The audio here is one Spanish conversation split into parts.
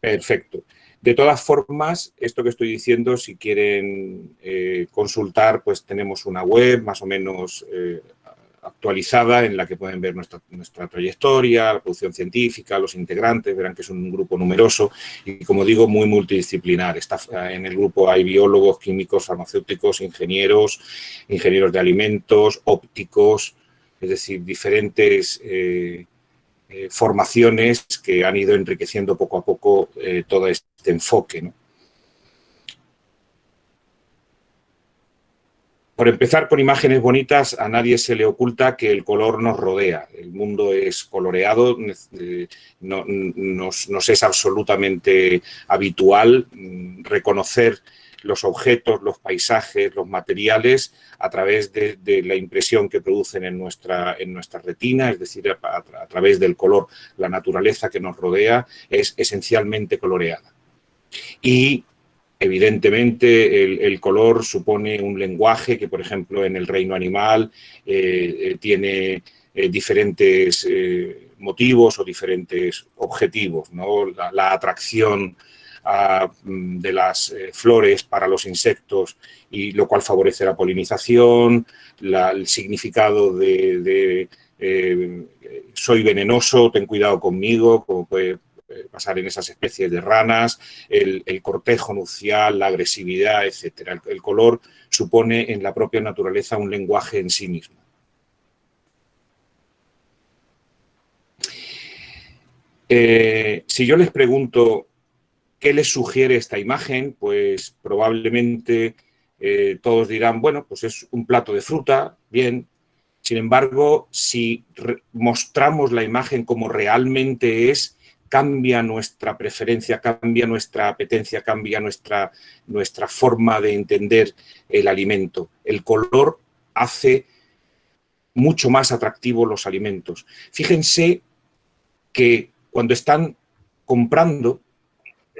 Perfecto. De todas formas, esto que estoy diciendo, si quieren consultar, pues tenemos una web más o menos actualizada en la que pueden ver nuestra trayectoria, la producción científica, los integrantes, verán que es un grupo numeroso y, como digo, muy multidisciplinar. En el grupo hay biólogos, químicos, farmacéuticos, ingenieros de alimentos, ópticos, es decir, diferentes formaciones que han ido enriqueciendo poco a poco todo este enfoque, ¿no? Por empezar, con imágenes bonitas, a nadie se le oculta que el color nos rodea. El mundo es coloreado, nos es absolutamente habitual reconocer los objetos, los paisajes, los materiales a través de la impresión que producen en nuestra retina, es decir, a través del color. La naturaleza que nos rodea es esencialmente coloreada. Y evidentemente, el color supone un lenguaje que, por ejemplo, en el reino animal tiene diferentes motivos o diferentes objetivos, ¿no? La atracción de las flores para los insectos, y lo cual favorece la polinización, el significado de soy venenoso, ten cuidado conmigo, como puede pasar en esas especies de ranas, el cortejo nupcial, la agresividad, etcétera. El color supone en la propia naturaleza un lenguaje en sí mismo. Si yo les pregunto qué les sugiere esta imagen, pues probablemente todos dirán, bueno, pues es un plato de fruta, bien. Sin embargo, si mostramos la imagen como realmente es, cambia nuestra preferencia, cambia nuestra apetencia, cambia nuestra forma de entender el alimento. El color hace mucho más atractivos los alimentos. Fíjense que cuando están comprando,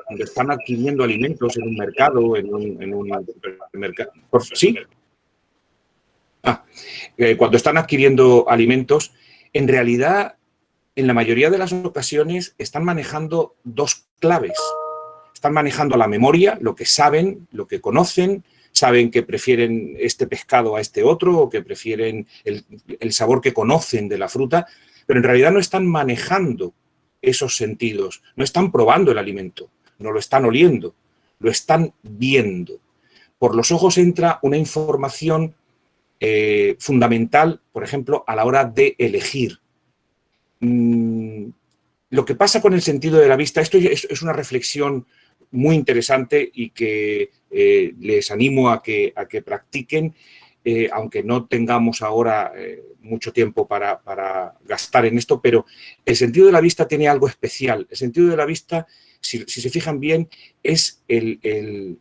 cuando están adquiriendo alimentos en un mercado, en un supermercado, ¿sí? Cuando están adquiriendo alimentos, en realidad, en la mayoría de las ocasiones, están manejando dos claves. Están manejando la memoria, lo que saben, lo que conocen, saben que prefieren este pescado a este otro o que prefieren el sabor que conocen de la fruta, pero en realidad no están manejando esos sentidos, no están probando el alimento, no lo están oliendo, lo están viendo. Por los ojos entra una información fundamental, por ejemplo, a la hora de elegir. Lo que pasa con el sentido de la vista, esto es una reflexión muy interesante y que les animo a que practiquen, aunque no tengamos ahora mucho tiempo para gastar en esto, pero el sentido de la vista tiene algo especial. El sentido de la vista, si se fijan bien, es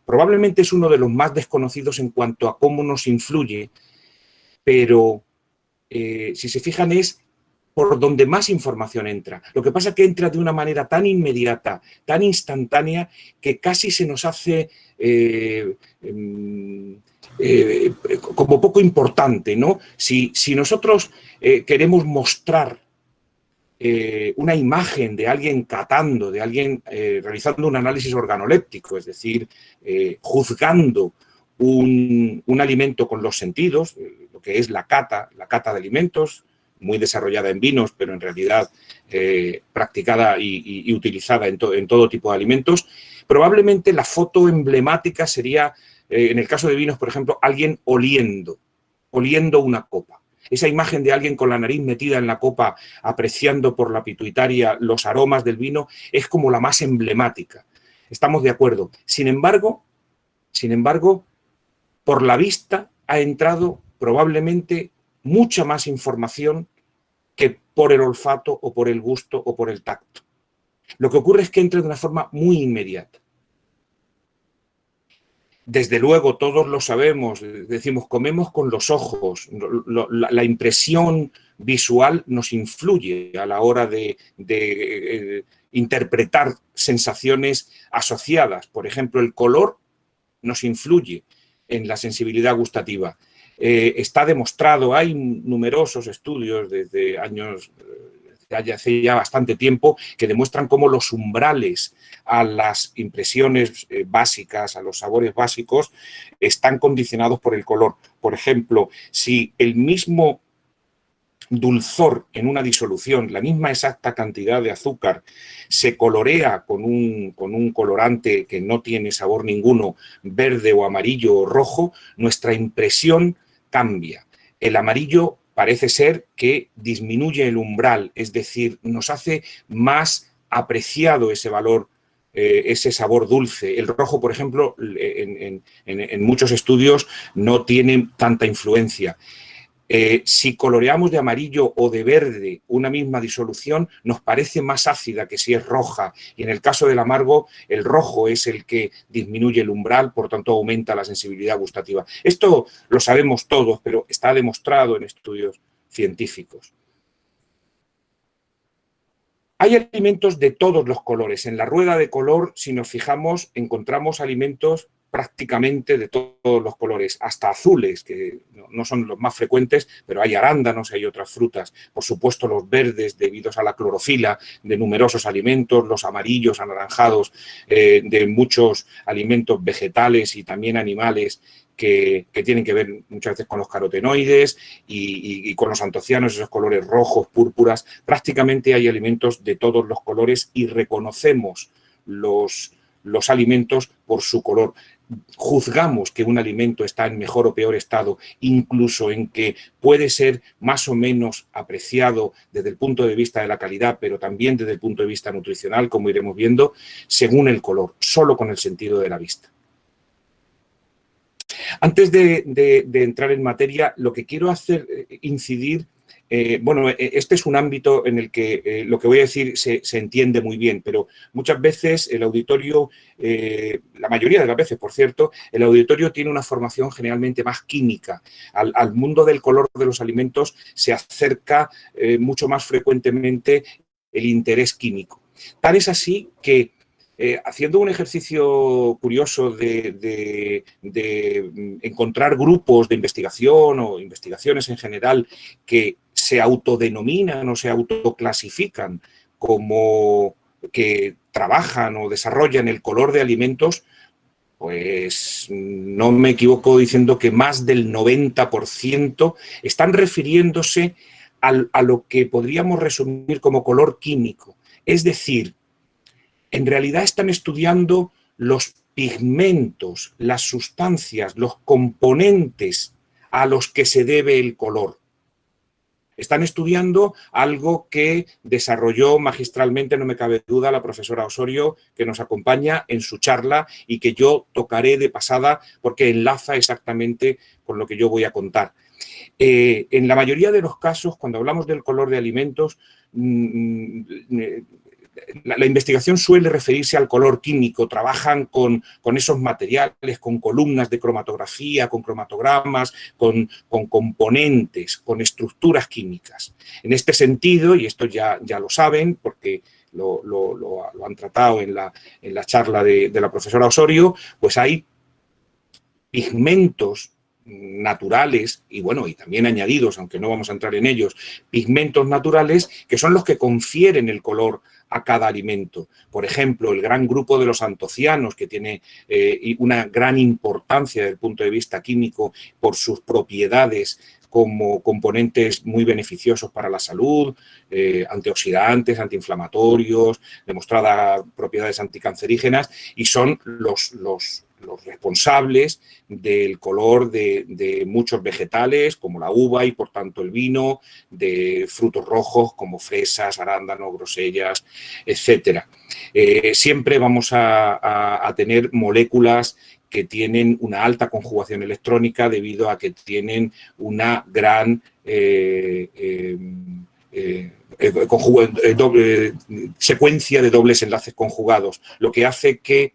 probablemente es uno de los más desconocidos en cuanto a cómo nos influye, pero si se fijan es por donde más información entra. Lo que pasa es que entra de una manera tan inmediata, tan instantánea, que casi se nos hace como poco importante, ¿no? Si nosotros queremos mostrar una imagen de alguien catando, de alguien realizando un análisis organoléptico, es decir, juzgando un alimento con los sentidos, lo que es la cata de alimentos, muy desarrollada en vinos, pero en realidad practicada y utilizada en todo tipo de alimentos. Probablemente la foto emblemática sería, en el caso de vinos, por ejemplo, alguien oliendo una copa. Esa imagen de alguien con la nariz metida en la copa, apreciando por la pituitaria los aromas del vino, es como la más emblemática. Estamos de acuerdo. Sin embargo, por la vista ha entrado probablemente mucha más información que por el olfato o por el gusto o por el tacto. Lo que ocurre es que entra de una forma muy inmediata. Desde luego, todos lo sabemos, decimos, comemos con los ojos, la impresión visual nos influye a la hora de interpretar sensaciones asociadas. Por ejemplo, el color nos influye en la sensibilidad gustativa. Está demostrado, hay numerosos estudios desde años desde hace ya bastante tiempo, que demuestran cómo los umbrales a las impresiones básicas, a los sabores básicos, están condicionados por el color. Por ejemplo, si el mismo dulzor en una disolución, la misma exacta cantidad de azúcar, se colorea con un colorante que no tiene sabor ninguno, verde o amarillo o rojo, nuestra impresión cambia. El amarillo parece ser que disminuye el umbral, es decir, nos hace más apreciado ese valor, ese sabor dulce. El rojo, por ejemplo, en muchos estudios no tiene tanta influencia. Si coloreamos de amarillo o de verde una misma disolución, nos parece más ácida que si es roja. Y en el caso del amargo, el rojo es el que disminuye el umbral, por tanto aumenta la sensibilidad gustativa. Esto lo sabemos todos, pero está demostrado en estudios científicos. Hay alimentos de todos los colores. En la rueda de color, si nos fijamos, encontramos alimentos prácticamente de todos los colores, hasta azules, que no son los más frecuentes, pero hay arándanos, hay otras frutas. Por supuesto, los verdes, debidos a la clorofila de numerosos alimentos, los amarillos, anaranjados, de muchos alimentos vegetales y también animales, que tienen que ver muchas veces con los carotenoides y con los antocianos, esos colores rojos, púrpuras. Prácticamente hay alimentos de todos los colores y reconocemos los alimentos por su color. Juzgamos que un alimento está en mejor o peor estado, incluso en que puede ser más o menos apreciado desde el punto de vista de la calidad, pero también desde el punto de vista nutricional, como iremos viendo, según el color, solo con el sentido de la vista. Antes de entrar en materia, lo que quiero hacer, incidir, este es un ámbito en el que lo que voy a decir se entiende muy bien, pero muchas veces el auditorio, la mayoría de las veces, por cierto, el auditorio tiene una formación generalmente más química. Al mundo del color de los alimentos se acerca mucho más frecuentemente el interés químico. Tal es así que haciendo un ejercicio curioso de encontrar grupos de investigación o investigaciones en general que se autodenominan o se autoclasifican como que trabajan o desarrollan el color de alimentos, pues no me equivoco diciendo que más del 90% están refiriéndose a lo que podríamos resumir como color químico. Es decir, en realidad están estudiando los pigmentos, las sustancias, los componentes a los que se debe el color. Están estudiando algo que desarrolló magistralmente, no me cabe duda, la profesora Osorio, que nos acompaña en su charla y que yo tocaré de pasada porque enlaza exactamente con lo que yo voy a contar. En la mayoría de los casos, cuando hablamos del color de alimentos, la investigación suele referirse al color químico, trabajan con esos materiales, con columnas de cromatografía, con cromatogramas, con componentes, con estructuras químicas. En este sentido, y esto ya lo saben porque lo han tratado en la charla de la profesora Osorio, pues hay pigmentos naturales y también añadidos, aunque no vamos a entrar en ellos, pigmentos naturales que son los que confieren el color a cada alimento. Por ejemplo, el gran grupo de los antocianos, que tiene una gran importancia desde el punto de vista químico por sus propiedades como componentes muy beneficiosos para la salud, antioxidantes, antiinflamatorios, demostradas propiedades anticancerígenas, y son los responsables del color de muchos vegetales, como la uva y, por tanto, el vino, de frutos rojos como fresas, arándanos, grosellas, etc. Siempre vamos a tener moléculas que tienen una alta conjugación electrónica debido a que tienen una gran secuencia de dobles enlaces conjugados, lo que hace que,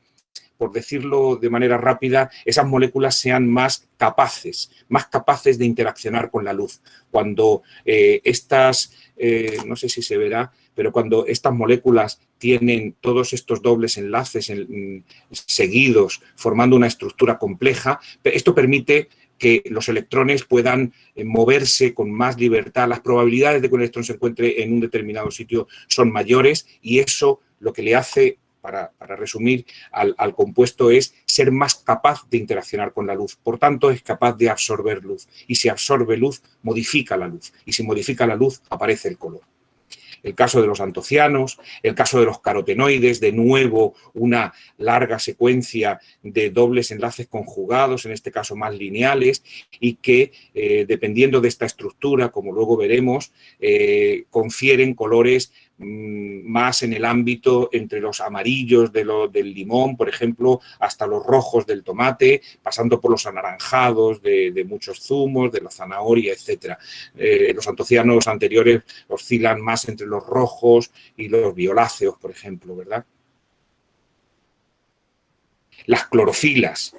por decirlo de manera rápida, esas moléculas sean más capaces de interaccionar con la luz. Cuando no sé si se verá, pero cuando estas moléculas tienen todos estos dobles enlaces seguidos, formando una estructura compleja, esto permite que los electrones puedan moverse con más libertad. Las probabilidades de que un electrón se encuentre en un determinado sitio son mayores y eso lo que le hace, para resumir, al compuesto es ser más capaz de interaccionar con la luz. Por tanto, es capaz de absorber luz. Y si absorbe luz, modifica la luz. Y si modifica la luz, aparece el color. El caso de los antocianos, el caso de los carotenoides, de nuevo una larga secuencia de dobles enlaces conjugados, en este caso más lineales, y que dependiendo de esta estructura, como luego veremos, confieren colores más en el ámbito entre los amarillos del limón, por ejemplo, hasta los rojos del tomate, pasando por los anaranjados de muchos zumos, de la zanahoria, etc. Los antocianos anteriores oscilan más entre los rojos y los violáceos, por ejemplo, ¿verdad? Las clorofilas,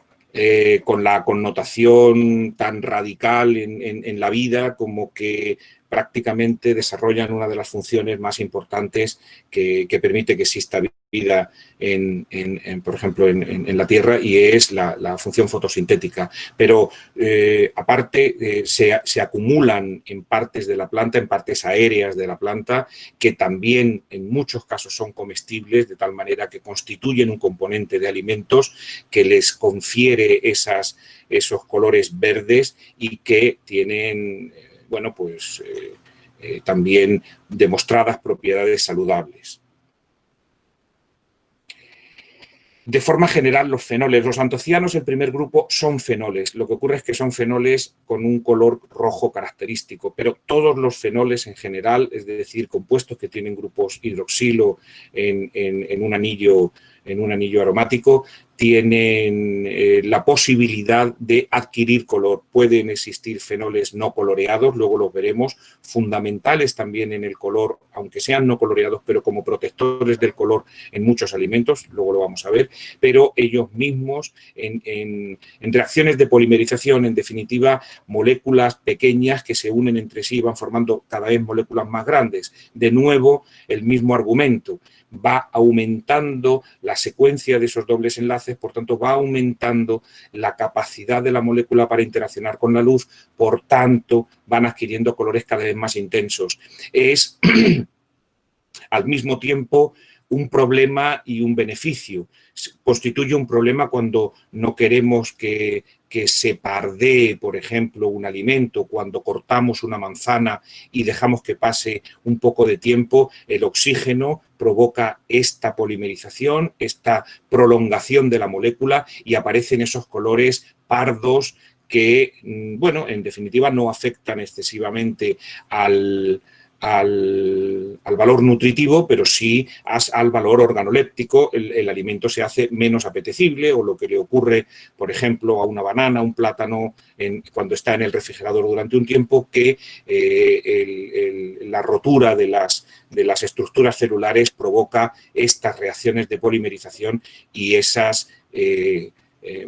con la connotación tan radical en la vida como que prácticamente desarrollan una de las funciones más importantes que permite que exista vida por ejemplo, en la Tierra, y es la función fotosintética. Pero aparte se acumulan en partes de la planta, en partes aéreas de la planta, que también en muchos casos son comestibles, de tal manera que constituyen un componente de alimentos que les confiere esos colores verdes y que tienen, bueno, pues también demostradas propiedades saludables. De forma general, los fenoles, los antocianos, el primer grupo, son fenoles. Lo que ocurre es que son fenoles con un color rojo característico, pero todos los fenoles en general, es decir, compuestos que tienen grupos hidroxilo en un anillo aromático, tienen la posibilidad de adquirir color. Pueden existir fenoles no coloreados, luego los veremos, fundamentales también en el color, aunque sean no coloreados, pero como protectores del color en muchos alimentos, luego lo vamos a ver, pero ellos mismos en reacciones de polimerización, en definitiva, moléculas pequeñas que se unen entre sí y van formando cada vez moléculas más grandes. De nuevo, el mismo argumento. Va aumentando la secuencia de esos dobles enlaces, por tanto va aumentando la capacidad de la molécula para interaccionar con la luz, por tanto van adquiriendo colores cada vez más intensos. Es al mismo tiempo un problema y un beneficio. Constituye un problema cuando no queremos que se pardee, por ejemplo, un alimento, cuando cortamos una manzana y dejamos que pase un poco de tiempo, el oxígeno provoca esta polimerización, esta prolongación de la molécula y aparecen esos colores pardos que, bueno, en definitiva no afectan excesivamente al valor nutritivo, pero sí al valor organoléptico. El alimento se hace menos apetecible, o lo que le ocurre, por ejemplo, a una banana, un plátano, cuando está en el refrigerador durante un tiempo, que la rotura de las estructuras celulares provoca estas reacciones de polimerización y esas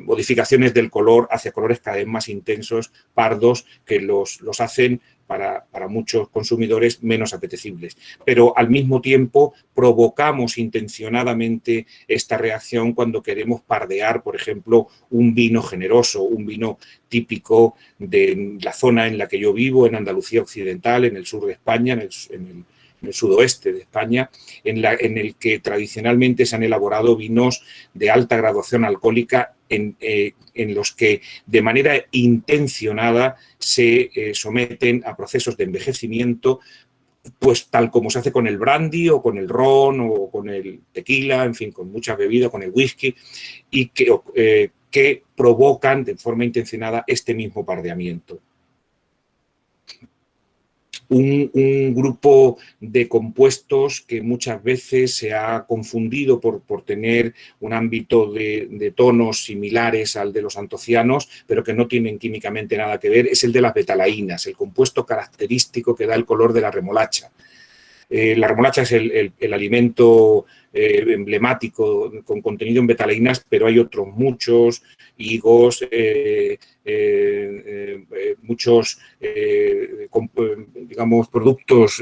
modificaciones del color hacia colores cada vez más intensos, pardos, que los hacen para muchos consumidores menos apetecibles. Pero al mismo tiempo provocamos intencionadamente esta reacción cuando queremos pardear, por ejemplo, un vino generoso, un vino típico de la zona en la que yo vivo, en Andalucía Occidental, en el sur de España, en el sudoeste de España, en el que tradicionalmente se han elaborado vinos de alta graduación alcohólica en los que de manera intencionada se someten a procesos de envejecimiento, pues tal como se hace con el brandy o con el ron o con el tequila, en fin, con muchas bebidas, con el whisky, y que provocan de forma intencionada este mismo pardeamiento. Un grupo de compuestos que muchas veces se ha confundido por tener un ámbito de tonos similares al de los antocianos, pero que no tienen químicamente nada que ver, es el de las betalaínas, el compuesto característico que da el color de la remolacha. La remolacha es el alimento emblemático con contenido en betaleinas, pero hay otros muchos, higos, muchos, digamos, productos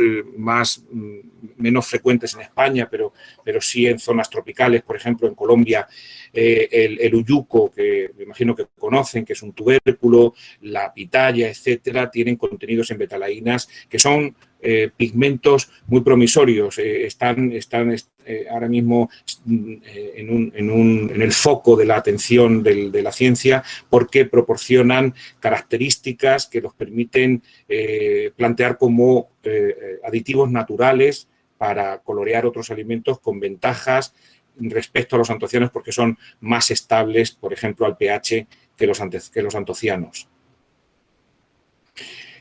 menos frecuentes en España, pero sí en zonas tropicales, por ejemplo, en Colombia, el uyuco, que me imagino que conocen, que es un tubérculo, la pitaya, etcétera, tienen contenidos en betalainas que son pigmentos muy promisorios, están ahora mismo en el foco de la atención de la ciencia porque proporcionan características que los permiten plantear como aditivos naturales para colorear otros alimentos con ventajas respecto a los antocianos porque son más estables, por ejemplo, al pH que los antocianos.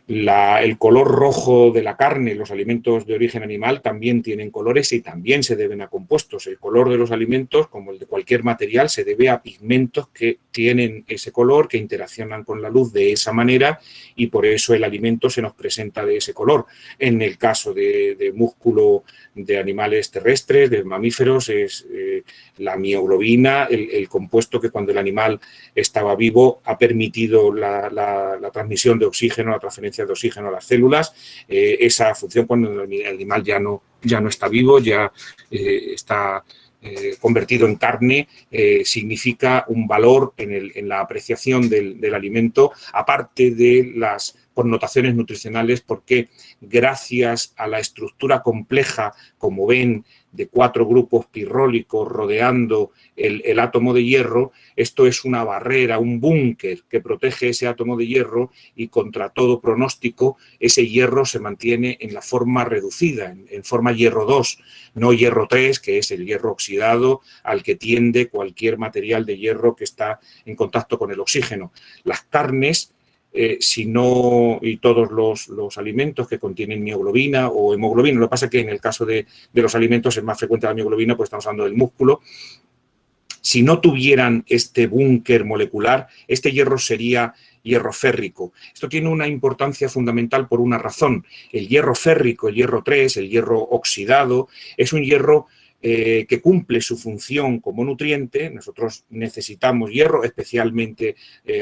El color rojo de la carne, los alimentos de origen animal, también tienen colores y también se deben a compuestos. El color de los alimentos, como el de cualquier material, se debe a pigmentos que tienen ese color, que interaccionan con la luz de esa manera y por eso el alimento se nos presenta de ese color. En el caso de músculo de animales terrestres, de mamíferos, es la mioglobina, el compuesto que cuando el animal estaba vivo ha permitido la transmisión de oxígeno, la transferencia de oxígeno a las células, esa función cuando el animal ya no está vivo, ya está convertido en carne, significa un valor en la apreciación del alimento, aparte de las connotaciones nutricionales, porque gracias a la estructura compleja, como ven, de 4 grupos pirrólicos rodeando el átomo de hierro, esto es una barrera, un búnker que protege ese átomo de hierro y contra todo pronóstico ese hierro se mantiene en la forma reducida, en forma hierro 2, no hierro 3, que es el hierro oxidado al que tiende cualquier material de hierro que está en contacto con el oxígeno. Las carnes, y todos los alimentos que contienen mioglobina o hemoglobina. Lo que pasa es que en el caso de los alimentos es más frecuente la mioglobina, pues estamos hablando del músculo. Si no tuvieran este búnker molecular, este hierro sería hierro férrico. Esto tiene una importancia fundamental por una razón. El hierro férrico, el hierro 3, el hierro oxidado, es un hierro que cumple su función como nutriente. Nosotros necesitamos hierro, especialmente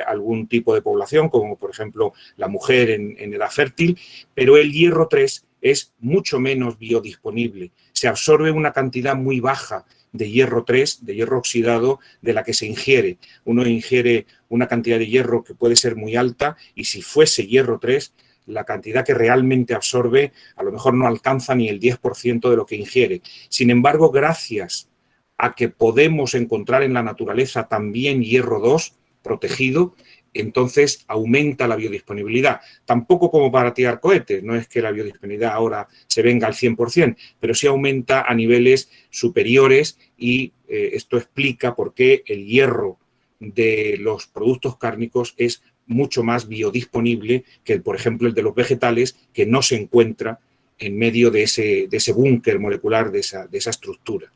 algún tipo de población, como por ejemplo la mujer en edad fértil, pero el hierro 3 es mucho menos biodisponible. Se absorbe una cantidad muy baja de hierro 3, de hierro oxidado, de la que se ingiere. Uno ingiere una cantidad de hierro que puede ser muy alta y si fuese hierro 3, la cantidad que realmente absorbe a lo mejor no alcanza ni el 10% de lo que ingiere. Sin embargo, gracias a que podemos encontrar en la naturaleza también hierro 2 protegido, entonces aumenta la biodisponibilidad. Tampoco como para tirar cohetes, no es que la biodisponibilidad ahora se venga al 100%, pero sí aumenta a niveles superiores y esto explica por qué el hierro de los productos cárnicos es mucho más biodisponible que, por ejemplo, el de los vegetales, que no se encuentra en medio de ese búnker molecular, de esa estructura.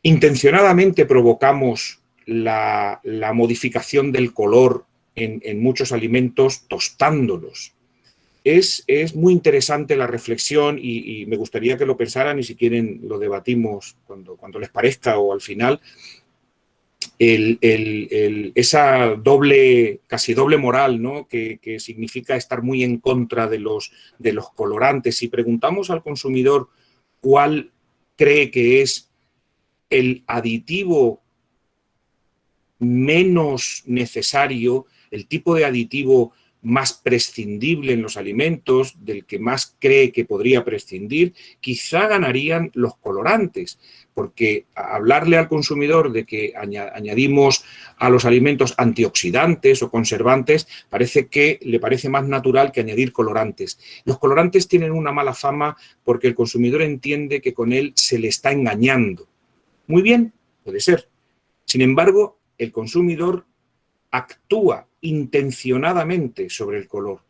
Intencionadamente provocamos la modificación del color en muchos alimentos tostándolos. Es muy interesante la reflexión y me gustaría que lo pensaran y si quieren lo debatimos cuando les parezca o al final. Esa casi doble moral, ¿no? que significa estar muy en contra de los colorantes. Si preguntamos al consumidor cuál cree que es el aditivo menos necesario, el tipo de aditivo más prescindible en los alimentos, del que más cree que podría prescindir, quizá ganarían los colorantes, porque hablarle al consumidor de que añadimos a los alimentos antioxidantes o conservantes parece que le parece más natural que añadir colorantes. Los colorantes tienen una mala fama porque el consumidor entiende que con él se le está engañando. Muy bien, puede ser. Sin embargo, el consumidor actúa intencionadamente sobre el color.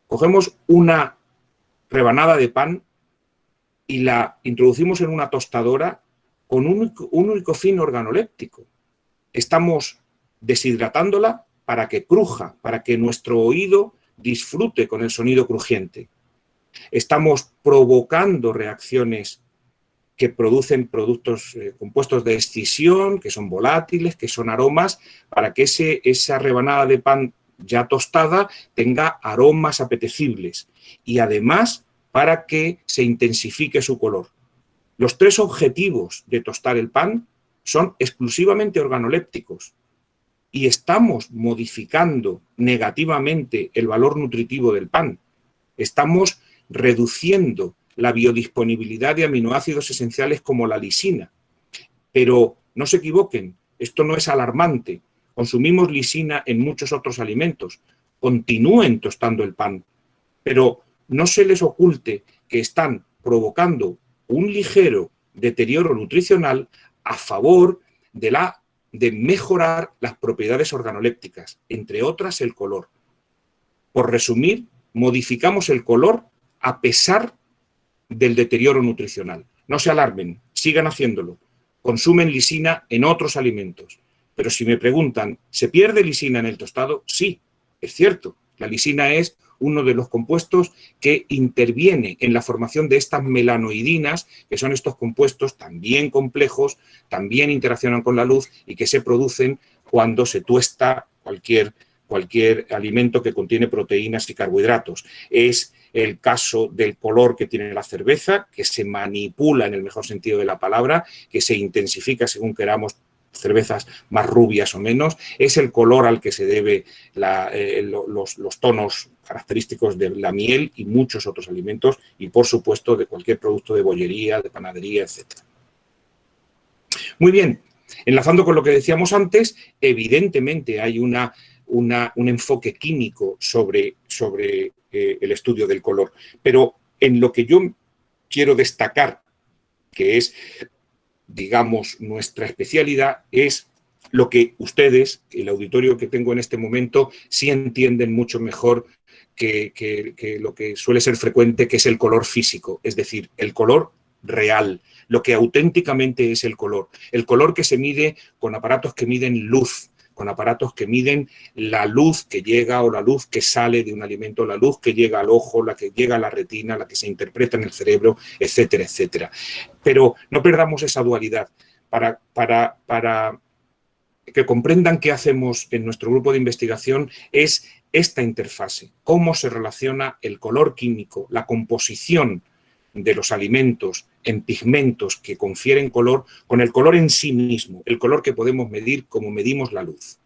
Cogemos una rebanada de pan y la introducimos en una tostadora con un único fin organoléptico. Estamos deshidratándola para que cruja, para que nuestro oído disfrute con el sonido crujiente. Estamos provocando reacciones que producen compuestos de escisión, que son volátiles, que son aromas, para que esa rebanada de pan ya tostada tenga aromas apetecibles y además para que se intensifique su color. Los 3 objetivos de tostar el pan son exclusivamente organolépticos y estamos modificando negativamente el valor nutritivo del pan. Estamos reduciendo la biodisponibilidad de aminoácidos esenciales como la lisina. Pero no se equivoquen, esto no es alarmante. Consumimos lisina en muchos otros alimentos. Continúen tostando el pan, pero no se les oculte que están provocando un ligero deterioro nutricional a favor de mejorar las propiedades organolépticas, entre otras el color. Por resumir, modificamos el color a pesar del deterioro nutricional. No se alarmen, sigan haciéndolo. Consumen lisina en otros alimentos. Pero si me preguntan, ¿se pierde lisina en el tostado? Sí, es cierto. La lisina es uno de los compuestos que interviene en la formación de estas melanoidinas, que son estos compuestos también complejos, también interaccionan con la luz y que se producen cuando se tuesta cualquier alimento que contiene proteínas y carbohidratos. Es el caso del color que tiene la cerveza, que se manipula en el mejor sentido de la palabra, que se intensifica según queramos, cervezas más rubias o menos, es el color al que se debe los tonos característicos de la miel y muchos otros alimentos y, por supuesto, de cualquier producto de bollería, de panadería, etc. Muy bien, enlazando con lo que decíamos antes, evidentemente hay un enfoque químico sobre el estudio del color, pero en lo que yo quiero destacar, que es, digamos, nuestra especialidad, es lo que ustedes, el auditorio que tengo en este momento, sí entienden mucho mejor que lo que suele ser frecuente, que es el color físico, es decir, el color real, lo que auténticamente es el color que se mide con aparatos que miden luz, con aparatos que miden la luz que llega o la luz que sale de un alimento, la luz que llega al ojo, la que llega a la retina, la que se interpreta en el cerebro, etcétera, etcétera. Pero no perdamos esa dualidad. Para que comprendan qué hacemos en nuestro grupo de investigación es esta interfase, cómo se relaciona el color químico, la composición de los alimentos en pigmentos que confieren color con el color en sí mismo, el color que podemos medir como medimos la luz.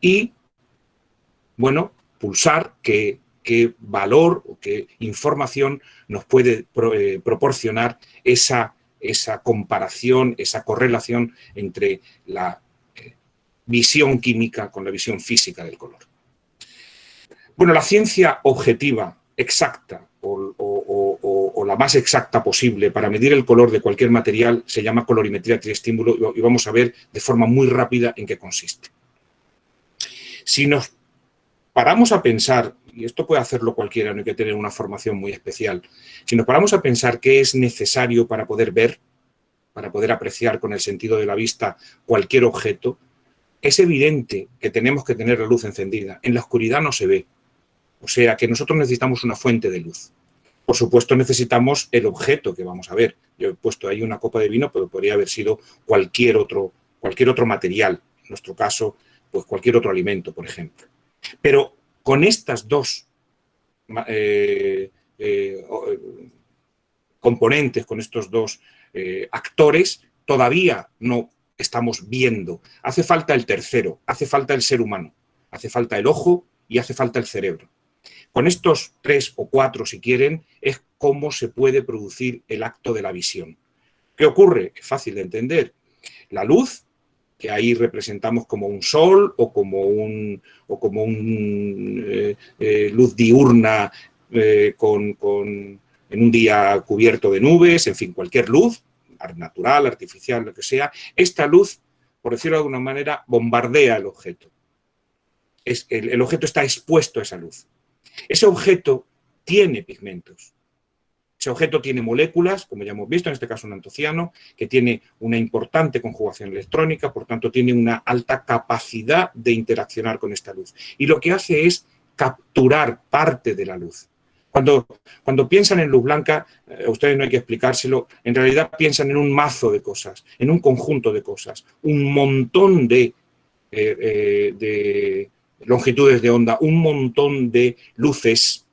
Y, bueno, pulsar qué valor o qué información nos puede proporcionar esa comparación, esa correlación entre la visión química con la visión física del color. Bueno, la ciencia objetiva, exacta o la más exacta posible para medir el color de cualquier material se llama colorimetría triestímulo y vamos a ver de forma muy rápida en qué consiste. Si nos paramos a pensar, y esto puede hacerlo cualquiera, no hay que tener una formación muy especial, si nos paramos a pensar qué es necesario para poder ver, para poder apreciar con el sentido de la vista cualquier objeto, es evidente que tenemos que tener la luz encendida. En la oscuridad no se ve. O sea que nosotros necesitamos una fuente de luz. Por supuesto necesitamos el objeto que vamos a ver. Yo he puesto ahí una copa de vino, pero podría haber sido cualquier otro material. En nuestro caso, pues cualquier otro alimento, por ejemplo. Pero con estas dos componentes, con estos dos actores, todavía no estamos viendo. Hace falta el tercero, hace falta el ser humano, hace falta el ojo y hace falta el cerebro. Con estos 3 o 4, si quieren, es cómo se puede producir el acto de la visión. ¿Qué ocurre? Es fácil de entender. La luz, que ahí representamos como un sol o como un luz diurna en un día cubierto de nubes, en fin, cualquier luz, natural, artificial, lo que sea, esta luz, por decirlo de alguna manera, bombardea el objeto. El objeto está expuesto a esa luz. Ese objeto tiene pigmentos. Ese objeto tiene moléculas, como ya hemos visto, en este caso un antociano, que tiene una importante conjugación electrónica, por tanto tiene una alta capacidad de interaccionar con esta luz. Y lo que hace es capturar parte de la luz. Cuando piensan en luz blanca, a ustedes no hay que explicárselo, en realidad piensan en un mazo de cosas, en un conjunto de cosas, un montón de longitudes de onda, un montón de luces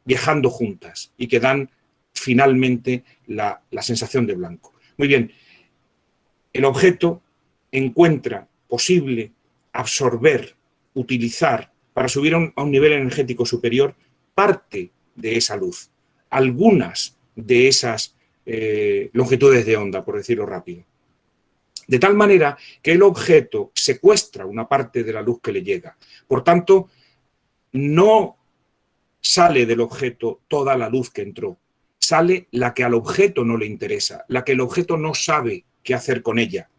viajando juntas y que dan finalmente la sensación de blanco. Muy bien, el objeto encuentra posible absorber, utilizar para subir a un nivel energético superior parte de esa luz, algunas de esas longitudes de onda, por decirlo rápido. De tal manera que el objeto secuestra una parte de la luz que le llega. Por tanto, no sale del objeto toda la luz que entró, sale la que al objeto no le interesa, la que el objeto no sabe qué hacer con ella.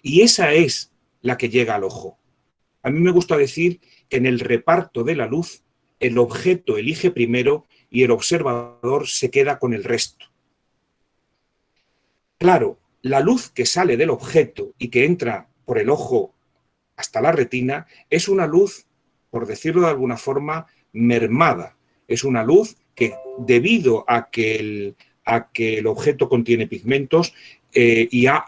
Y esa es la que llega al ojo. A mí me gusta decir que en el reparto de la luz, el objeto elige primero y el observador se queda con el resto. Claro, la luz que sale del objeto y que entra por el ojo hasta la retina es una luz, por decirlo de alguna forma, mermada. Es una luz que, debido a que el objeto contiene pigmentos y ha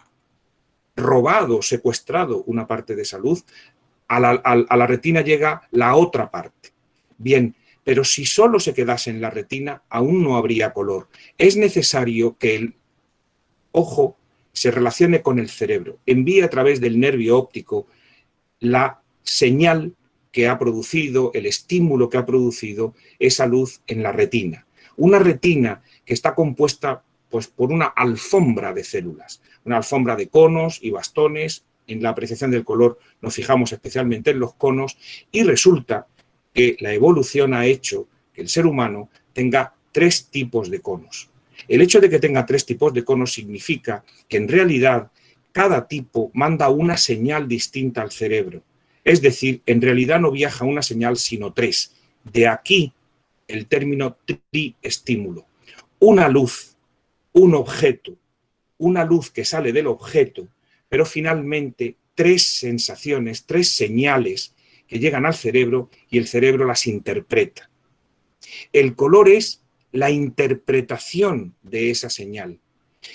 robado, secuestrado una parte de esa luz, a la retina llega la otra parte. Bien, pero si solo se quedase en la retina, aún no habría color. Es necesario que el ojo se relacione con el cerebro, envíe a través del nervio óptico la señal que ha producido, el estímulo que ha producido esa luz en la retina. Una retina que está compuesta pues, por una alfombra de células, una alfombra de conos y bastones. En la apreciación del color nos fijamos especialmente en los conos y resulta que la evolución ha hecho que el ser humano tenga 3 tipos de conos. El hecho de que tenga 3 tipos de conos significa que en realidad cada tipo manda una señal distinta al cerebro. Es decir, en realidad no viaja una señal sino 3. De aquí el término triestímulo. Una luz, un objeto, una luz que sale del objeto, pero finalmente 3 sensaciones, 3 señales que llegan al cerebro y el cerebro las interpreta. El color es la interpretación de esa señal.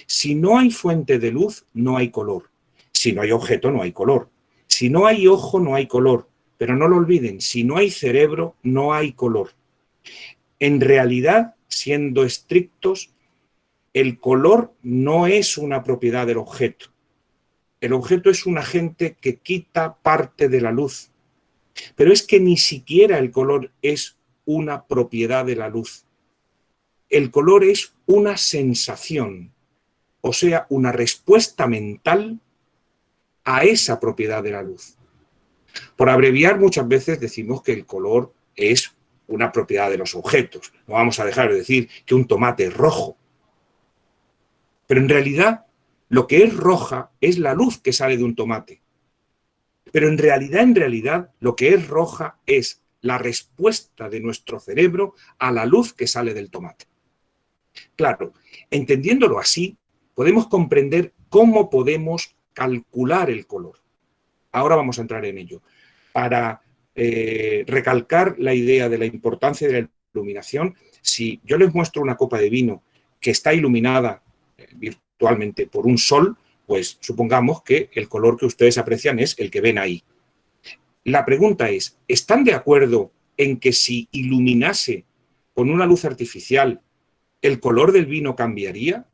Si no hay fuente de luz, no hay color. Si no hay objeto, no hay color. Si no hay ojo, no hay color. Pero no lo olviden, si no hay cerebro, no hay color. En realidad, siendo estrictos, el color no es una propiedad del objeto. El objeto es un agente que quita parte de la luz. Pero es que ni siquiera el color es una propiedad de la luz. El color es una sensación, o sea, una respuesta mental a esa propiedad de la luz. Por abreviar, muchas veces decimos que el color es una propiedad de los objetos. No vamos a dejar de decir que un tomate es rojo. Pero en realidad, lo que es roja es la luz que sale de un tomate. Pero en realidad, lo que es roja es la respuesta de nuestro cerebro a la luz que sale del tomate. Claro, entendiéndolo así, podemos comprender cómo podemos calcular el color. Ahora vamos a entrar en ello. Para recalcar la idea de la importancia de la iluminación, si yo les muestro una copa de vino que está iluminada virtualmente por un sol, pues supongamos que el color que ustedes aprecian es el que ven ahí. La pregunta es, ¿están de acuerdo en que si iluminase con una luz artificial, el color del vino cambiaría?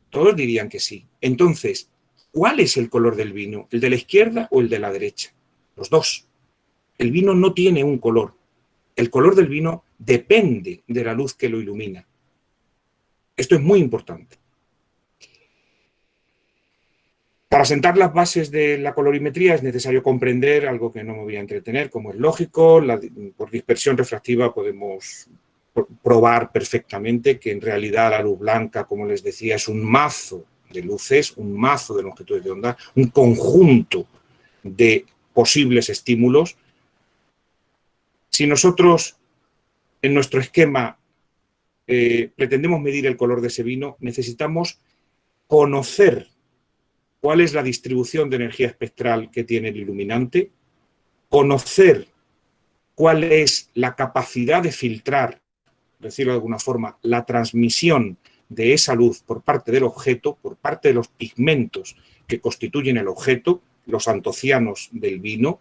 Todos dirían que sí. Entonces, ¿cuál es el color del vino? ¿El de la izquierda o el de la derecha? Los dos. El vino no tiene un color. El color del vino depende de la luz que lo ilumina. Esto es muy importante. Para sentar las bases de la colorimetría es necesario comprender algo que no me voy a entretener, como es lógico. Por dispersión refractiva podemos probar perfectamente que en realidad la luz blanca, como les decía, es un mazo de luces, un mazo de longitudes de onda, un conjunto de posibles estímulos. Si nosotros en nuestro esquema pretendemos medir el color de ese vino, necesitamos conocer cuál es la distribución de energía espectral que tiene el iluminante, conocer cuál es la capacidad de filtrar decirlo de alguna forma, la transmisión de esa luz por parte del objeto, por parte de los pigmentos que constituyen el objeto, los antocianos del vino,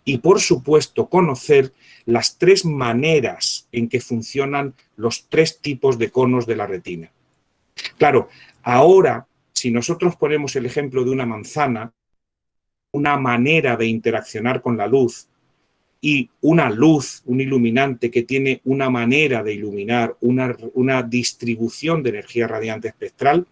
y por supuesto conocer las 3 maneras en que funcionan los 3 tipos de conos de la retina. Claro, ahora, si nosotros ponemos el ejemplo de una manzana, una manera de interaccionar con la luz y una luz, un iluminante que tiene una manera de iluminar, una distribución de energía radiante espectral,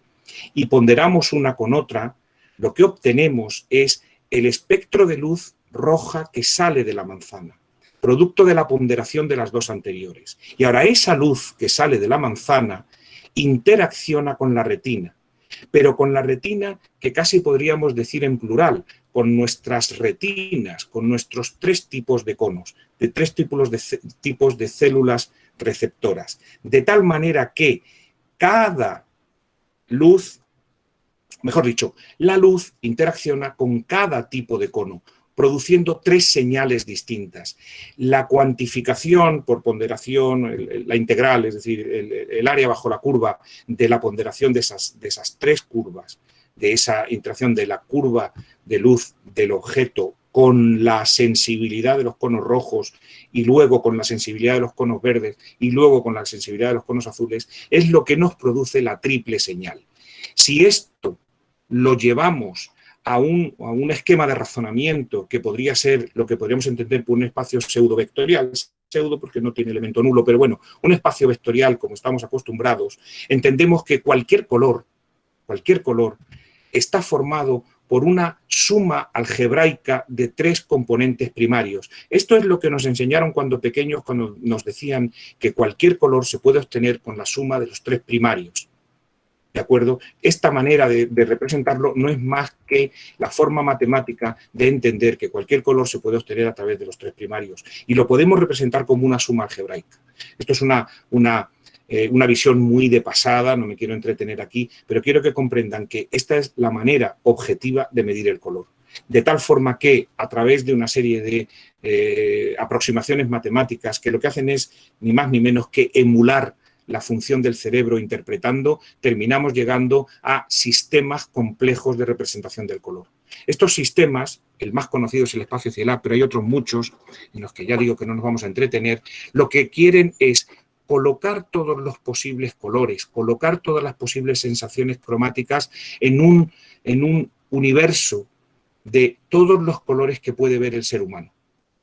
y ponderamos una con otra, lo que obtenemos es el espectro de luz roja que sale de la manzana, producto de la ponderación de las 2 anteriores. Y ahora esa luz que sale de la manzana interacciona con la retina, pero con la retina que casi podríamos decir en plural, con nuestras retinas, con nuestros 3 tipos de conos, de 3 tipos de células receptoras, de tal manera que cada luz, mejor dicho, la luz interacciona con cada tipo de cono, produciendo 3 señales distintas. La cuantificación por ponderación, la integral, es decir, el área bajo la curva de la ponderación de esas 3 curvas, de esa interacción de la curva de luz del objeto con la sensibilidad de los conos rojos y luego con la sensibilidad de los conos verdes y luego con la sensibilidad de los conos azules, es lo que nos produce la triple señal. Si esto lo llevamos a un esquema de razonamiento que podría ser lo que podríamos entender por un espacio pseudo-vectorial, pseudo porque no tiene elemento nulo, pero bueno, un espacio vectorial como estamos acostumbrados, entendemos que cualquier color está formado por una suma algebraica de 3 componentes primarios. Esto es lo que nos enseñaron cuando pequeños, cuando nos decían que cualquier color se puede obtener con la suma de los 3 primarios. ¿De acuerdo? Esta manera de representarlo no es más que la forma matemática de entender que cualquier color se puede obtener a través de los 3 primarios. Y lo podemos representar como una suma algebraica. Esto es una visión muy de pasada, no me quiero entretener aquí, pero quiero que comprendan que esta es la manera objetiva de medir el color. De tal forma que a través de una serie de aproximaciones matemáticas que lo que hacen es ni más ni menos que emular la función del cerebro interpretando, terminamos llegando a sistemas complejos de representación del color. Estos sistemas, el más conocido es el espacio cielar, pero hay otros muchos en los que ya digo que no nos vamos a entretener, lo que quieren es colocar todos los posibles colores, colocar todas las posibles sensaciones cromáticas en un universo de todos los colores que puede ver el ser humano.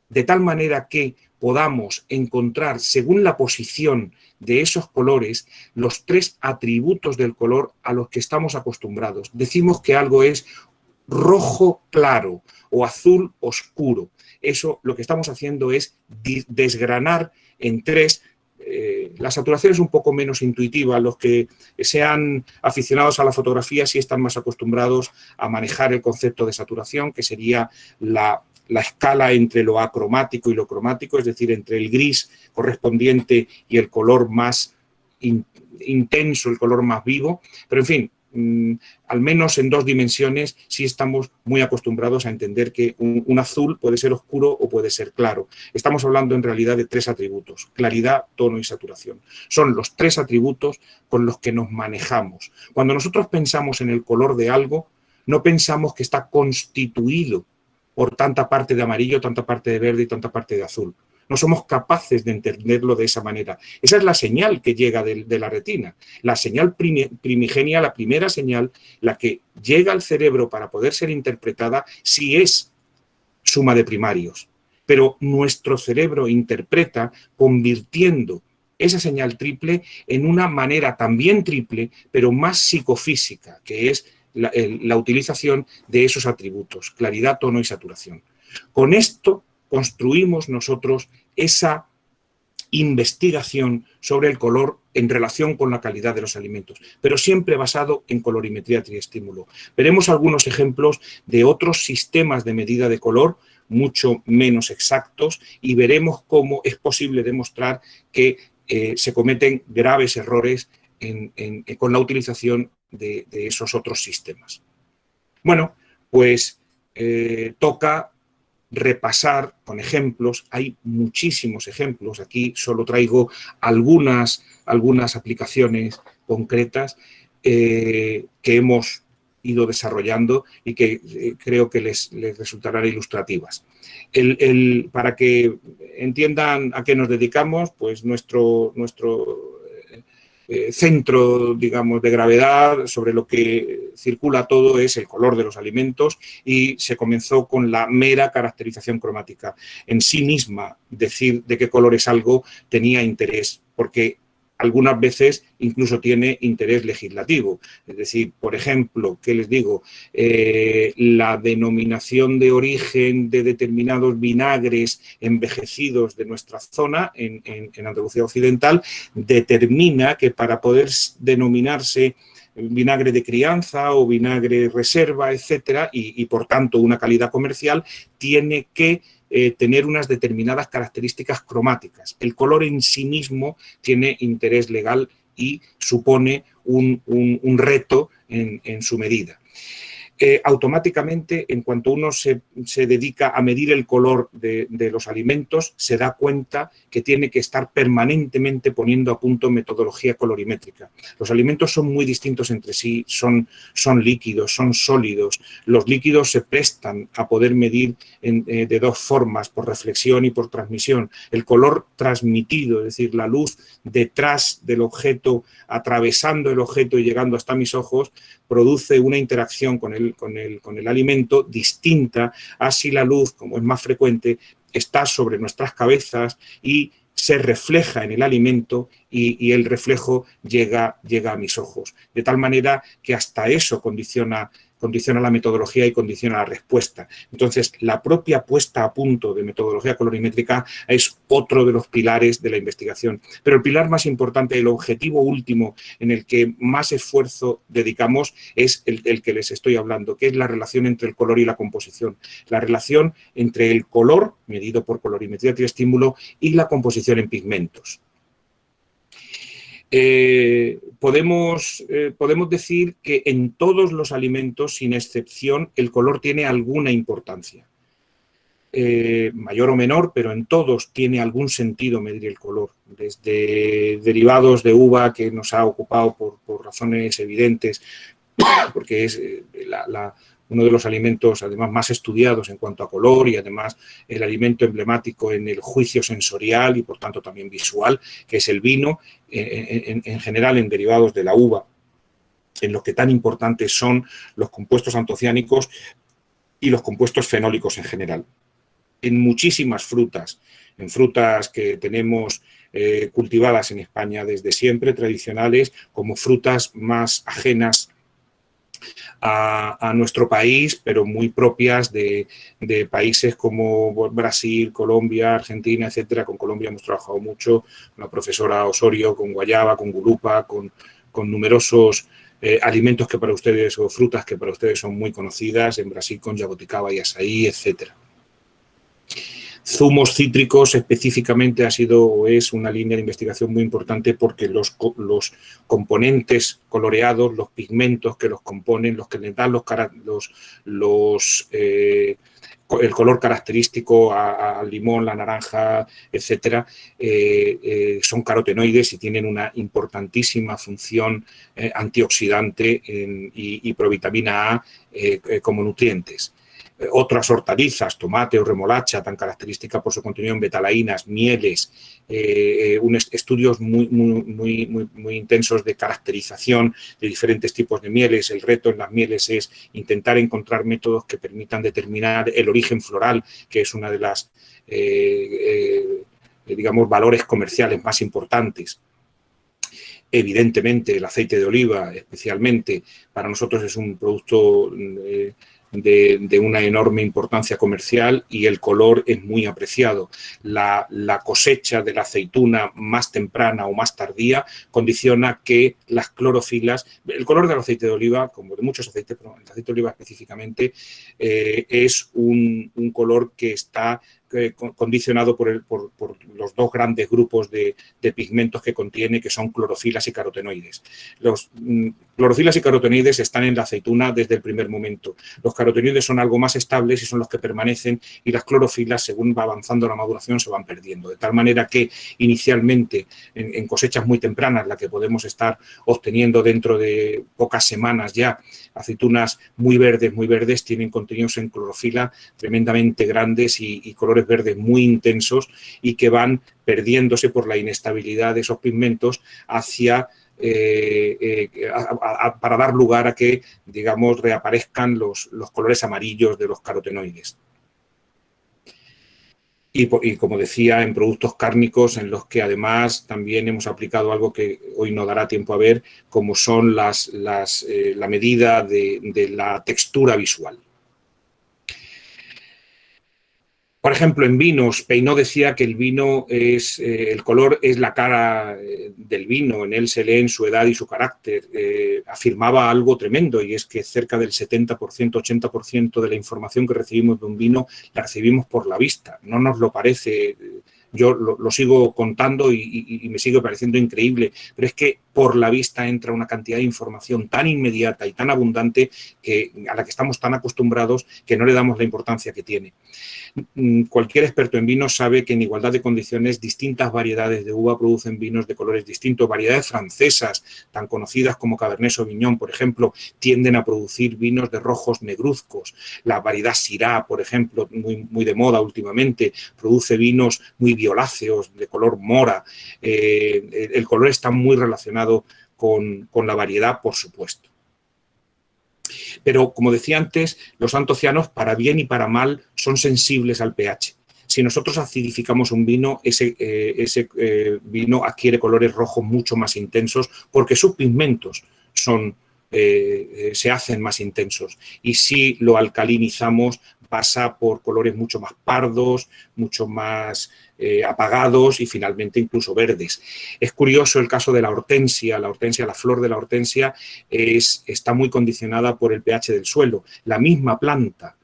De tal manera que podamos encontrar, según la posición de esos colores, los 3 atributos del color a los que estamos acostumbrados. Decimos que algo es rojo claro o azul oscuro. Eso lo que estamos haciendo es desgranar en 3. La saturación es un poco menos intuitiva. Los que sean aficionados a la fotografía sí están más acostumbrados a manejar el concepto de saturación, que sería la escala entre lo acromático y lo cromático, es decir, entre el gris correspondiente y el color más intenso, el color más vivo. Pero, en fin, al menos en 2 dimensiones sí estamos muy acostumbrados a entender que un azul puede ser oscuro o puede ser claro. Estamos hablando en realidad de 3 atributos: claridad, tono y saturación. Son los 3 atributos con los que nos manejamos. Cuando nosotros pensamos en el color de algo, no pensamos que está constituido por tanta parte de amarillo, tanta parte de verde y tanta parte de azul. No somos capaces de entenderlo de esa manera. Esa es la señal que llega de la retina. La señal primigenia, la primera señal, la que llega al cerebro para poder ser interpretada, sí es suma de primarios. Pero nuestro cerebro interpreta convirtiendo esa señal triple en una manera también triple, pero más psicofísica, que es la utilización de esos atributos: claridad, tono y saturación. Con esto construimos nosotros esa investigación sobre el color en relación con la calidad de los alimentos, pero siempre basado en colorimetría triestímulo. Veremos algunos ejemplos de otros sistemas de medida de color mucho menos exactos y veremos cómo es posible demostrar que se cometen graves errores con la utilización de esos otros sistemas. Bueno, pues toca repasar con ejemplos. Hay muchísimos ejemplos. Aquí solo traigo algunas aplicaciones concretas que hemos ido desarrollando y que creo que les resultarán ilustrativas. Para que entiendan a qué nos dedicamos, pues nuestro centro, digamos, de gravedad sobre lo que circula todo es el color de los alimentos, y se comenzó con la mera caracterización cromática. En sí misma, decir de qué color es algo tenía interés, porque algunas veces incluso tiene interés legislativo. Es decir, por ejemplo, ¿qué les digo? La denominación de origen de determinados vinagres envejecidos de nuestra zona, en Andalucía Occidental, determina que para poder denominarse vinagre de crianza o vinagre reserva, etcétera, y por tanto una calidad comercial, tiene que tener unas determinadas características cromáticas. El color en sí mismo tiene interés legal y supone un reto en su medida. Automáticamente, en cuanto uno se dedica a medir el color de los alimentos, se da cuenta que tiene que estar permanentemente poniendo a punto metodología colorimétrica. Los alimentos son muy distintos entre sí, son líquidos, son sólidos. Los líquidos se prestan a poder medir de dos formas, por reflexión y por transmisión. El color transmitido, es decir, la luz detrás del objeto, atravesando el objeto y llegando hasta mis ojos, produce una interacción con el alimento distinta a si la luz, como es más frecuente, está sobre nuestras cabezas y se refleja en el alimento y el reflejo llega a mis ojos. De tal manera que hasta eso condiciona la metodología y condiciona la respuesta. Entonces, la propia puesta a punto de metodología colorimétrica es otro de los pilares de la investigación. Pero el pilar más importante, el objetivo último en el que más esfuerzo dedicamos, es el que les estoy hablando, que es la relación entre el color y la composición. La relación entre el color, medido por colorimetría triestímulo, y la composición en pigmentos. Podemos decir que en todos los alimentos, sin excepción, el color tiene alguna importancia. Mayor o menor, pero en todos tiene algún sentido medir el color. Desde derivados de uva, que nos ha ocupado por razones evidentes, porque es uno de los alimentos además más estudiados en cuanto a color, y además el alimento emblemático en el juicio sensorial y por tanto también visual, que es el vino, en general en derivados de la uva, en lo que tan importantes son los compuestos antociánicos y los compuestos fenólicos en general. En muchísimas frutas, en frutas que tenemos cultivadas en España desde siempre, tradicionales, como frutas más ajenas a nuestro país, pero muy propias de países como Brasil, Colombia, Argentina, etcétera. Con Colombia hemos trabajado mucho, con la profesora Osorio, con guayaba, con gurupa, con numerosos alimentos que para ustedes, o frutas que para ustedes son muy conocidas, en Brasil con jaboticaba y azaí, etcétera. Zumos cítricos específicamente ha sido o es una línea de investigación muy importante, porque los componentes coloreados, los pigmentos que los componen, los que les dan el color característico al limón, la naranja, etcétera, son carotenoides y tienen una importantísima función antioxidante y provitamina A como nutrientes. Otras hortalizas, tomate o remolacha, tan característica por su contenido en betalaínas, mieles, estudios muy intensos de caracterización de diferentes tipos de mieles. El reto en las mieles es intentar encontrar métodos que permitan determinar el origen floral, que es una de las, digamos, valores comerciales más importantes. Evidentemente, el aceite de oliva, especialmente, para nosotros es un producto de una enorme importancia comercial, y el color es muy apreciado. La cosecha de la aceituna más temprana o más tardía condiciona que las clorofilas, el color del aceite de oliva, como de muchos aceites, pero el aceite de oliva específicamente, es un color que está condicionado por los dos grandes grupos de pigmentos que contiene, que son clorofilas y carotenoides. Los clorofilas y carotenoides están en la aceituna desde el primer momento. Los carotenoides son algo más estables y son los que permanecen, y las clorofilas, según va avanzando la maduración, se van perdiendo. De tal manera que inicialmente, en cosechas muy tempranas, la que podemos estar obteniendo dentro de pocas semanas ya, aceitunas muy verdes, tienen contenidos en clorofila tremendamente grandes y colores verdes muy intensos, y que van perdiéndose por la inestabilidad de esos pigmentos hacia para dar lugar a que, digamos, reaparezcan los colores amarillos de los carotenoides. Y como decía, en productos cárnicos, en los que además también hemos aplicado algo que hoy no dará tiempo a ver, como son la medida de la textura visual. Por ejemplo, en vinos, Peinot decía que el vino es, el color es la cara del vino, en él se lee en su edad y su carácter. Afirmaba algo tremendo, y es que cerca del 70%, 80% de la información que recibimos de un vino la recibimos por la vista. No nos lo parece, yo lo sigo contando y me sigue pareciendo increíble, pero es que por la vista entra una cantidad de información tan inmediata y tan abundante a la que estamos tan acostumbrados que no le damos la importancia que tiene. Cualquier experto en vinos sabe que en igualdad de condiciones distintas variedades de uva producen vinos de colores distintos. Variedades francesas, tan conocidas como Cabernet Sauvignon, por ejemplo, tienden a producir vinos de rojos negruzcos. La variedad Syrah, por ejemplo, muy de moda últimamente, produce vinos muy violáceos, de color mora. El color está muy relacionado con la variedad, por supuesto. Pero, como decía antes, los antocianos, para bien y para mal, son sensibles al pH. Si nosotros acidificamos un vino, ese vino adquiere colores rojos mucho más intensos, porque sus pigmentos se hacen más intensos. Y si lo alcalinizamos, pasa por colores mucho más pardos, mucho más apagados y finalmente incluso verdes. Es curioso el caso de la hortensia. La flor de la hortensia está muy condicionada por el pH del suelo. La misma planta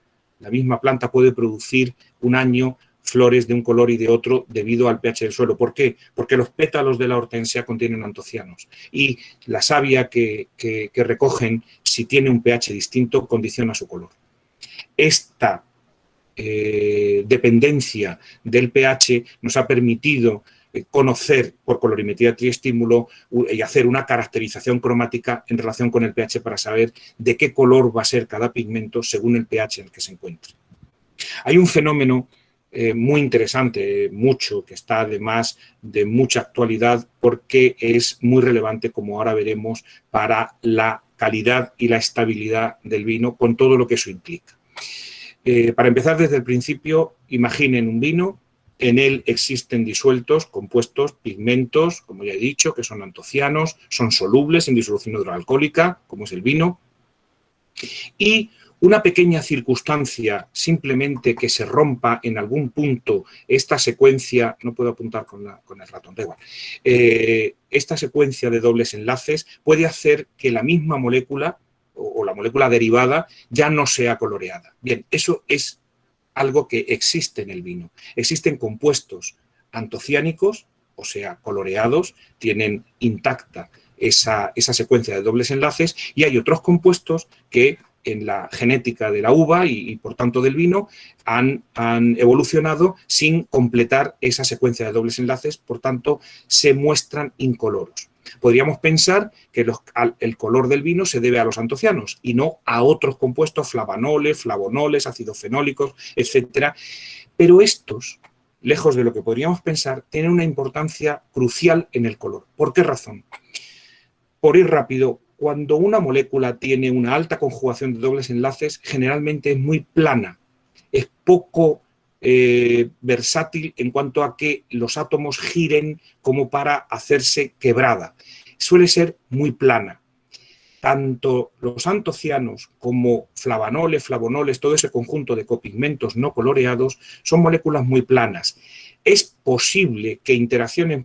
puede producir un año flores de un color y de otro debido al pH del suelo. ¿Por qué? Porque los pétalos de la hortensia contienen antocianos, y la savia que recogen, si tiene un pH distinto, condiciona su color. Esta dependencia del pH nos ha permitido conocer por colorimetría triestímulo y hacer una caracterización cromática en relación con el pH para saber de qué color va a ser cada pigmento según el pH en el que se encuentre. Hay un fenómeno muy interesante, que está además de mucha actualidad, porque es muy relevante, como ahora veremos, para la calidad y la estabilidad del vino, con todo lo que eso implica. Para empezar desde el principio, imaginen un vino. En él existen disueltos, compuestos, pigmentos, como ya he dicho, que son antocianos, son solubles en disolución hidroalcohólica, como es el vino, y una pequeña circunstancia, simplemente que se rompa en algún punto esta secuencia, no puedo apuntar con el ratón, da igual, esta secuencia de dobles enlaces puede hacer que la misma molécula o la molécula derivada ya no sea coloreada. Bien, eso es algo que existe en el vino. Existen compuestos antociánicos, o sea, coloreados, tienen intacta esa secuencia de dobles enlaces, y hay otros compuestos que en la genética de la uva y por tanto del vino han evolucionado sin completar esa secuencia de dobles enlaces, por tanto se muestran incoloros. Podríamos pensar que el color del vino se debe a los antocianos y no a otros compuestos, flavanoles, flavonoles, ácidos fenólicos, etcétera. Pero estos, lejos de lo que podríamos pensar, tienen una importancia crucial en el color. ¿Por qué razón? Por ir rápido, cuando una molécula tiene una alta conjugación de dobles enlaces, generalmente es muy plana, es poco versátil en cuanto a que los átomos giren como para hacerse quebrada. Suele ser muy plana. Tanto los antocianos como flavanoles, flavonoles, todo ese conjunto de copigmentos no coloreados son moléculas muy planas. Es posible que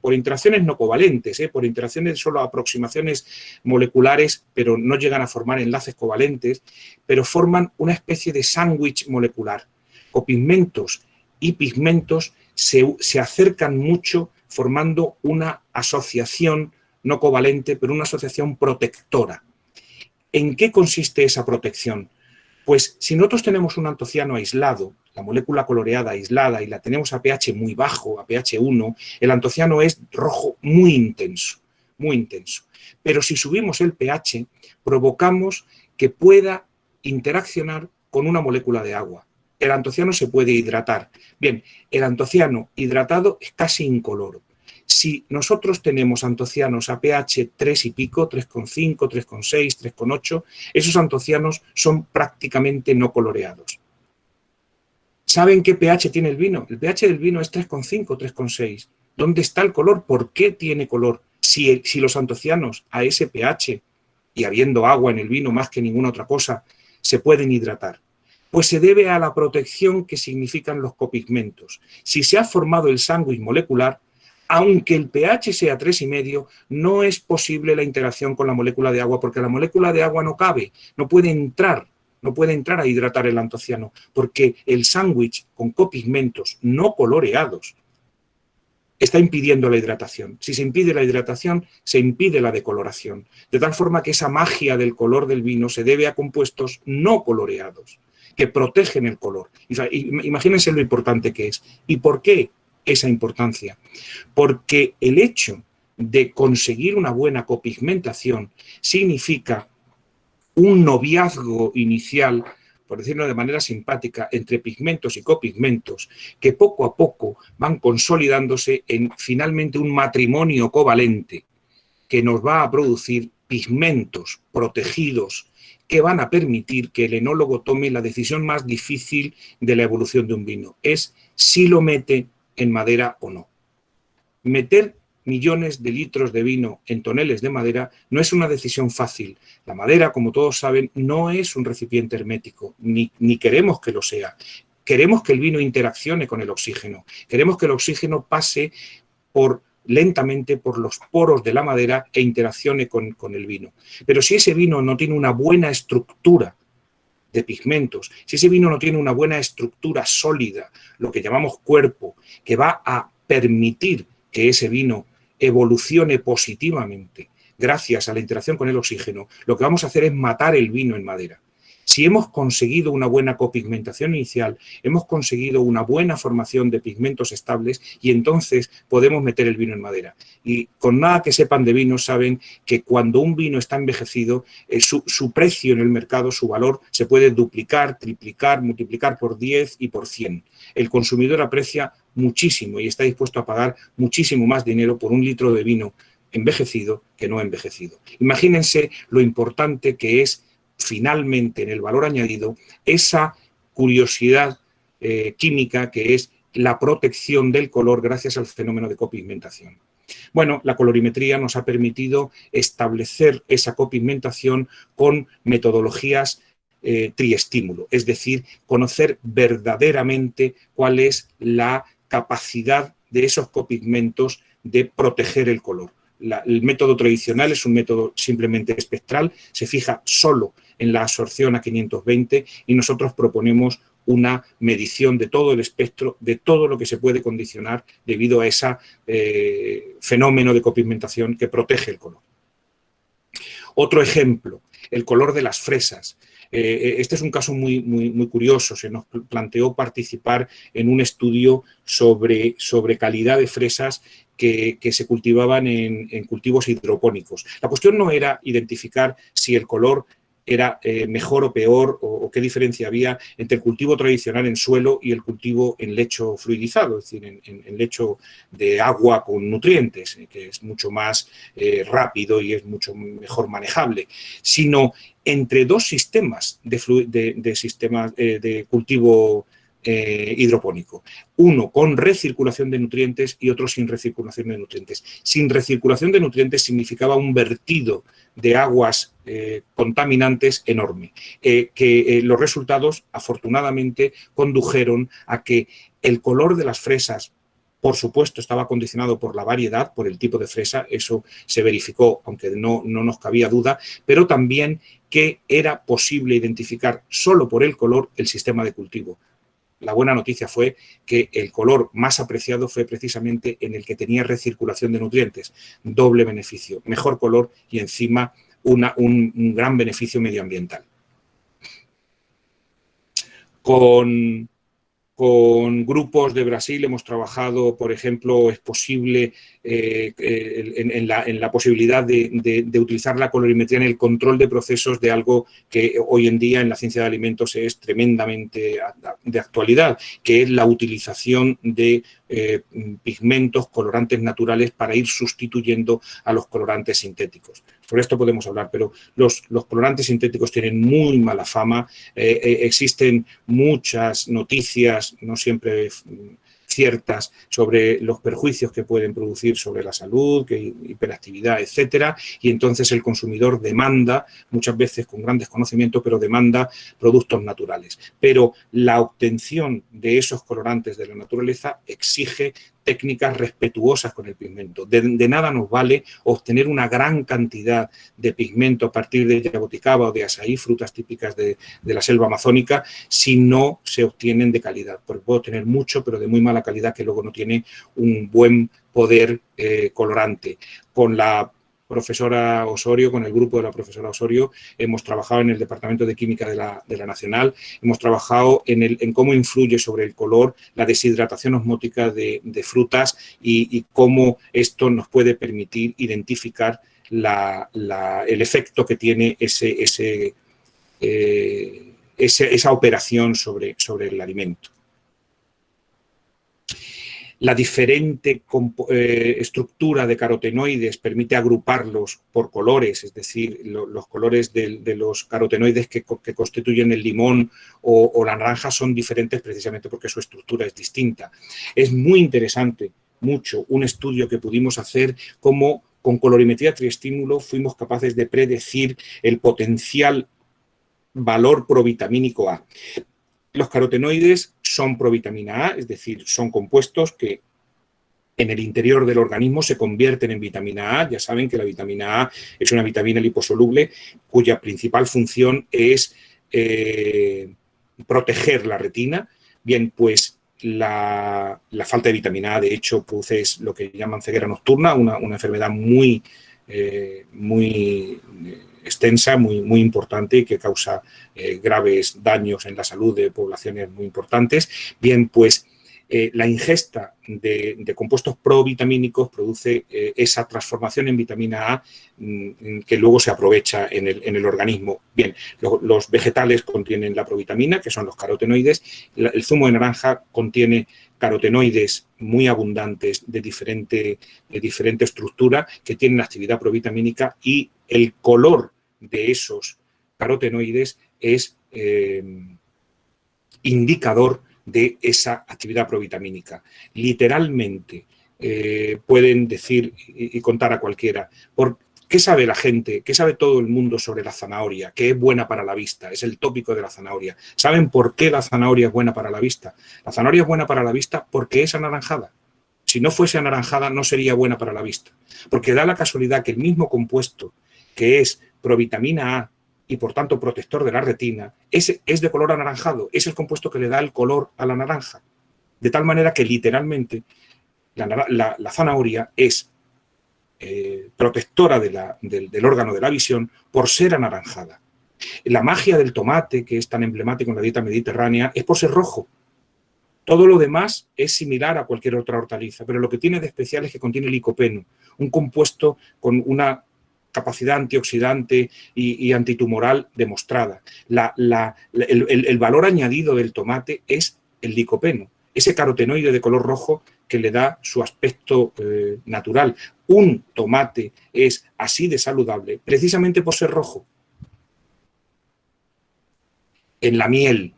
por interacciones no covalentes, por interacciones solo aproximaciones moleculares, pero no llegan a formar enlaces covalentes, pero forman una especie de sándwich molecular. Copigmentos y pigmentos se acercan mucho formando una asociación no covalente, pero una asociación protectora. ¿En qué consiste esa protección? Pues si nosotros tenemos un antociano aislado, la molécula coloreada aislada, y la tenemos a pH muy bajo, a pH 1, el antociano es rojo muy intenso, muy intenso. Pero si subimos el pH, provocamos que pueda interaccionar con una molécula de agua. El antociano se puede hidratar. Bien, el antociano hidratado es casi incoloro. Si nosotros tenemos antocianos a pH 3 y pico, 3,5, 3,6, 3,8, esos antocianos son prácticamente no coloreados. ¿Saben qué pH tiene el vino? El pH del vino es 3,5, 3,6. ¿Dónde está el color? ¿Por qué tiene color? Si los antocianos a ese pH, y habiendo agua en el vino más que ninguna otra cosa, se pueden hidratar. Pues se debe a la protección que significan los copigmentos. Si se ha formado el sándwich molecular, aunque el pH sea 3,5, no es posible la interacción con la molécula de agua, porque la molécula de agua no cabe, no puede entrar a hidratar el antociano, porque el sándwich con copigmentos no coloreados está impidiendo la hidratación. Si se impide la hidratación, se impide la decoloración. De tal forma que esa magia del color del vino se debe a compuestos no coloreados, que protegen el color. Imagínense lo importante que es. ¿Y por qué esa importancia? Porque el hecho de conseguir una buena copigmentación significa un noviazgo inicial, por decirlo de manera simpática, entre pigmentos y copigmentos, que poco a poco van consolidándose en finalmente un matrimonio covalente que nos va a producir pigmentos protegidos que van a permitir que el enólogo tome la decisión más difícil de la evolución de un vino. Es si lo mete en madera o no. Meter millones de litros de vino en toneles de madera no es una decisión fácil. La madera, como todos saben, no es un recipiente hermético, ni queremos que lo sea. Queremos que el vino interaccione con el oxígeno. Queremos que el oxígeno pase lentamente por los poros de la madera e interaccione con el vino. Pero si ese vino no tiene una buena estructura de pigmentos, si ese vino no tiene una buena estructura sólida, lo que llamamos cuerpo, que va a permitir que ese vino evolucione positivamente gracias a la interacción con el oxígeno, lo que vamos a hacer es matar el vino en madera. Si hemos conseguido una buena copigmentación inicial, hemos conseguido una buena formación de pigmentos estables y entonces podemos meter el vino en madera. Y con nada que sepan de vino saben que cuando un vino está envejecido, su precio en el mercado, su valor, se puede duplicar, triplicar, multiplicar por 10 y por 100. El consumidor aprecia muchísimo y está dispuesto a pagar muchísimo más dinero por un litro de vino envejecido que no envejecido. Imagínense lo importante que es finalmente en el valor añadido esa curiosidad química que es la protección del color gracias al fenómeno de copigmentación. Bueno, la colorimetría nos ha permitido establecer esa copigmentación con metodologías triestímulo, es decir, conocer verdaderamente cuál es la capacidad de esos copigmentos de proteger el color. El método tradicional es un método simplemente espectral, se fija solo en la absorción a 520 y nosotros proponemos una medición de todo el espectro, de todo lo que se puede condicionar debido a ese fenómeno de copigmentación que protege el color. Otro ejemplo, el color de las fresas. Este es un caso muy curioso. Se nos planteó participar en un estudio sobre calidad de fresas que se cultivaban en cultivos hidropónicos. La cuestión no era identificar si el color era mejor o peor o qué diferencia había entre el cultivo tradicional en suelo y el cultivo en lecho fluidizado, es decir, en lecho de agua con nutrientes, que es mucho más rápido y es mucho mejor manejable, sino entre dos sistemas de cultivo hidropónico. Uno con recirculación de nutrientes y otro sin recirculación de nutrientes. Sin recirculación de nutrientes significaba un vertido de aguas contaminantes enorme, que los resultados afortunadamente condujeron a que el color de las fresas, por supuesto, estaba condicionado por la variedad, por el tipo de fresa, eso se verificó, aunque no nos cabía duda, pero también que era posible identificar solo por el color el sistema de cultivo. la buena noticia fue que el color más apreciado fue precisamente en el que tenía recirculación de nutrientes. Doble beneficio, mejor color y encima un gran beneficio medioambiental. Con grupos de Brasil hemos trabajado, por ejemplo, es posible en la posibilidad de utilizar la colorimetría en el control de procesos de algo que hoy en día en la ciencia de alimentos es tremendamente de actualidad, que es la utilización de pigmentos, colorantes naturales para ir sustituyendo a los colorantes sintéticos. Sobre esto podemos hablar, pero los colorantes sintéticos tienen muy mala fama, existen muchas noticias, no siempre ciertas, sobre los perjuicios que pueden producir sobre la salud, que hiperactividad, etcétera, y entonces el consumidor demanda, muchas veces con gran desconocimiento, pero demanda productos naturales. Pero la obtención de esos colorantes de la naturaleza exige técnicas respetuosas con el pigmento. De nada nos vale obtener una gran cantidad de pigmento a partir de jaboticaba o de azaí, frutas típicas de la selva amazónica, si no se obtienen de calidad. Porque puedo tener mucho, pero de muy mala calidad, que luego no tiene un buen poder colorante. Con la profesora Osorio, con el grupo de la profesora Osorio, hemos trabajado en el Departamento de Química de la Nacional, hemos trabajado en cómo influye sobre el color la deshidratación osmótica de frutas y cómo esto nos puede permitir identificar el efecto que tiene esa operación sobre el alimento. La diferente estructura de carotenoides permite agruparlos por colores, es decir, los colores de los carotenoides que constituyen el limón o la naranja son diferentes precisamente porque su estructura es distinta. Es muy interesante, mucho, un estudio que pudimos hacer cómo con colorimetría triestímulo fuimos capaces de predecir el potencial valor provitamínico A. Los carotenoides son provitamina A, es decir, son compuestos que en el interior del organismo se convierten en vitamina A. Ya saben que la vitamina A es una vitamina liposoluble cuya principal función es proteger la retina. Bien, pues la falta de vitamina A, de hecho, produce lo que llaman ceguera nocturna, una enfermedad muy extensa, muy importante y que causa graves daños en la salud de poblaciones muy importantes. Bien, pues la ingesta de compuestos provitamínicos produce esa transformación en vitamina A que luego se aprovecha en el organismo. Bien, los vegetales contienen la provitamina, que son los carotenoides. El zumo de naranja contiene carotenoides muy abundantes de diferente estructura que tienen actividad provitamínica y el color de esos carotenoides es indicador de esa actividad provitamínica. Literalmente pueden decir y contar a cualquiera, ¿qué sabe la gente? ¿Qué sabe todo el mundo sobre la zanahoria? Que es buena para la vista, es el tópico de la zanahoria. ¿Saben por qué la zanahoria es buena para la vista? La zanahoria es buena para la vista porque es anaranjada. Si no fuese anaranjada no sería buena para la vista, porque da la casualidad que el mismo compuesto que es provitamina A y por tanto protector de la retina, es de color anaranjado, es el compuesto que le da el color a la naranja. De tal manera que literalmente la zanahoria es protectora del órgano de la visión por ser anaranjada. La magia del tomate, que es tan emblemático en la dieta mediterránea, es por ser rojo. Todo lo demás es similar a cualquier otra hortaliza, pero lo que tiene de especial es que contiene licopeno, un compuesto con una capacidad antioxidante y antitumoral demostrada. El valor añadido del tomate es el licopeno, ese carotenoide de color rojo que le da su aspecto natural. Un tomate es así de saludable precisamente por ser rojo. En la miel,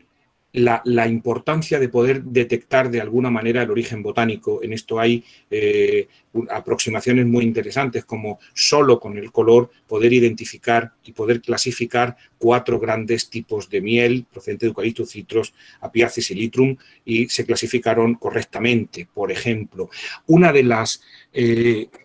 la importancia de poder detectar de alguna manera el origen botánico. En esto hay aproximaciones muy interesantes, como solo con el color poder identificar y poder clasificar 4 grandes tipos de miel procedente de Eucalyptus citros, Apiaceae y Lythrum, y se clasificaron correctamente. Por ejemplo, una de las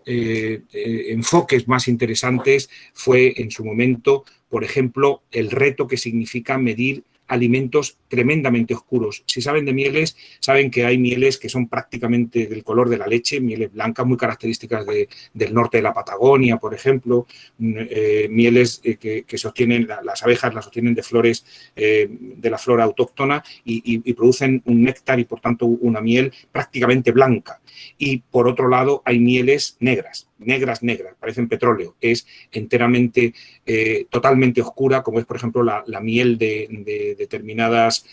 enfoques más interesantes fue en su momento, por ejemplo, el reto que significa medir alimentos tremendamente oscuros. Si saben de mieles, saben que hay mieles que son prácticamente del color de la leche, mieles blancas muy características del norte de la Patagonia, por ejemplo, mieles que sostienen, las abejas las sostienen de flores de la flora autóctona y producen un néctar y, por tanto, una miel prácticamente blanca. Y, por otro lado, hay mieles negras, parecen petróleo, es enteramente, totalmente oscura, como es, por ejemplo, la miel de determinadas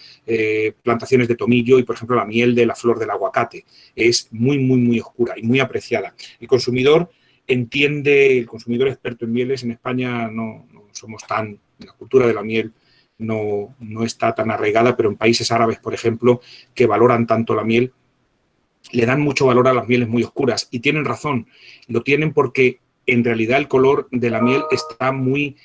plantaciones de tomillo y, por ejemplo, la miel de la flor del aguacate. Es muy oscura y muy apreciada. El consumidor entiende, el consumidor experto en mieles en España no somos tan, la cultura de la miel no está tan arraigada, pero en países árabes, por ejemplo, que valoran tanto la miel, le dan mucho valor a las mieles muy oscuras y tienen razón, lo tienen porque en realidad el color de la miel está muy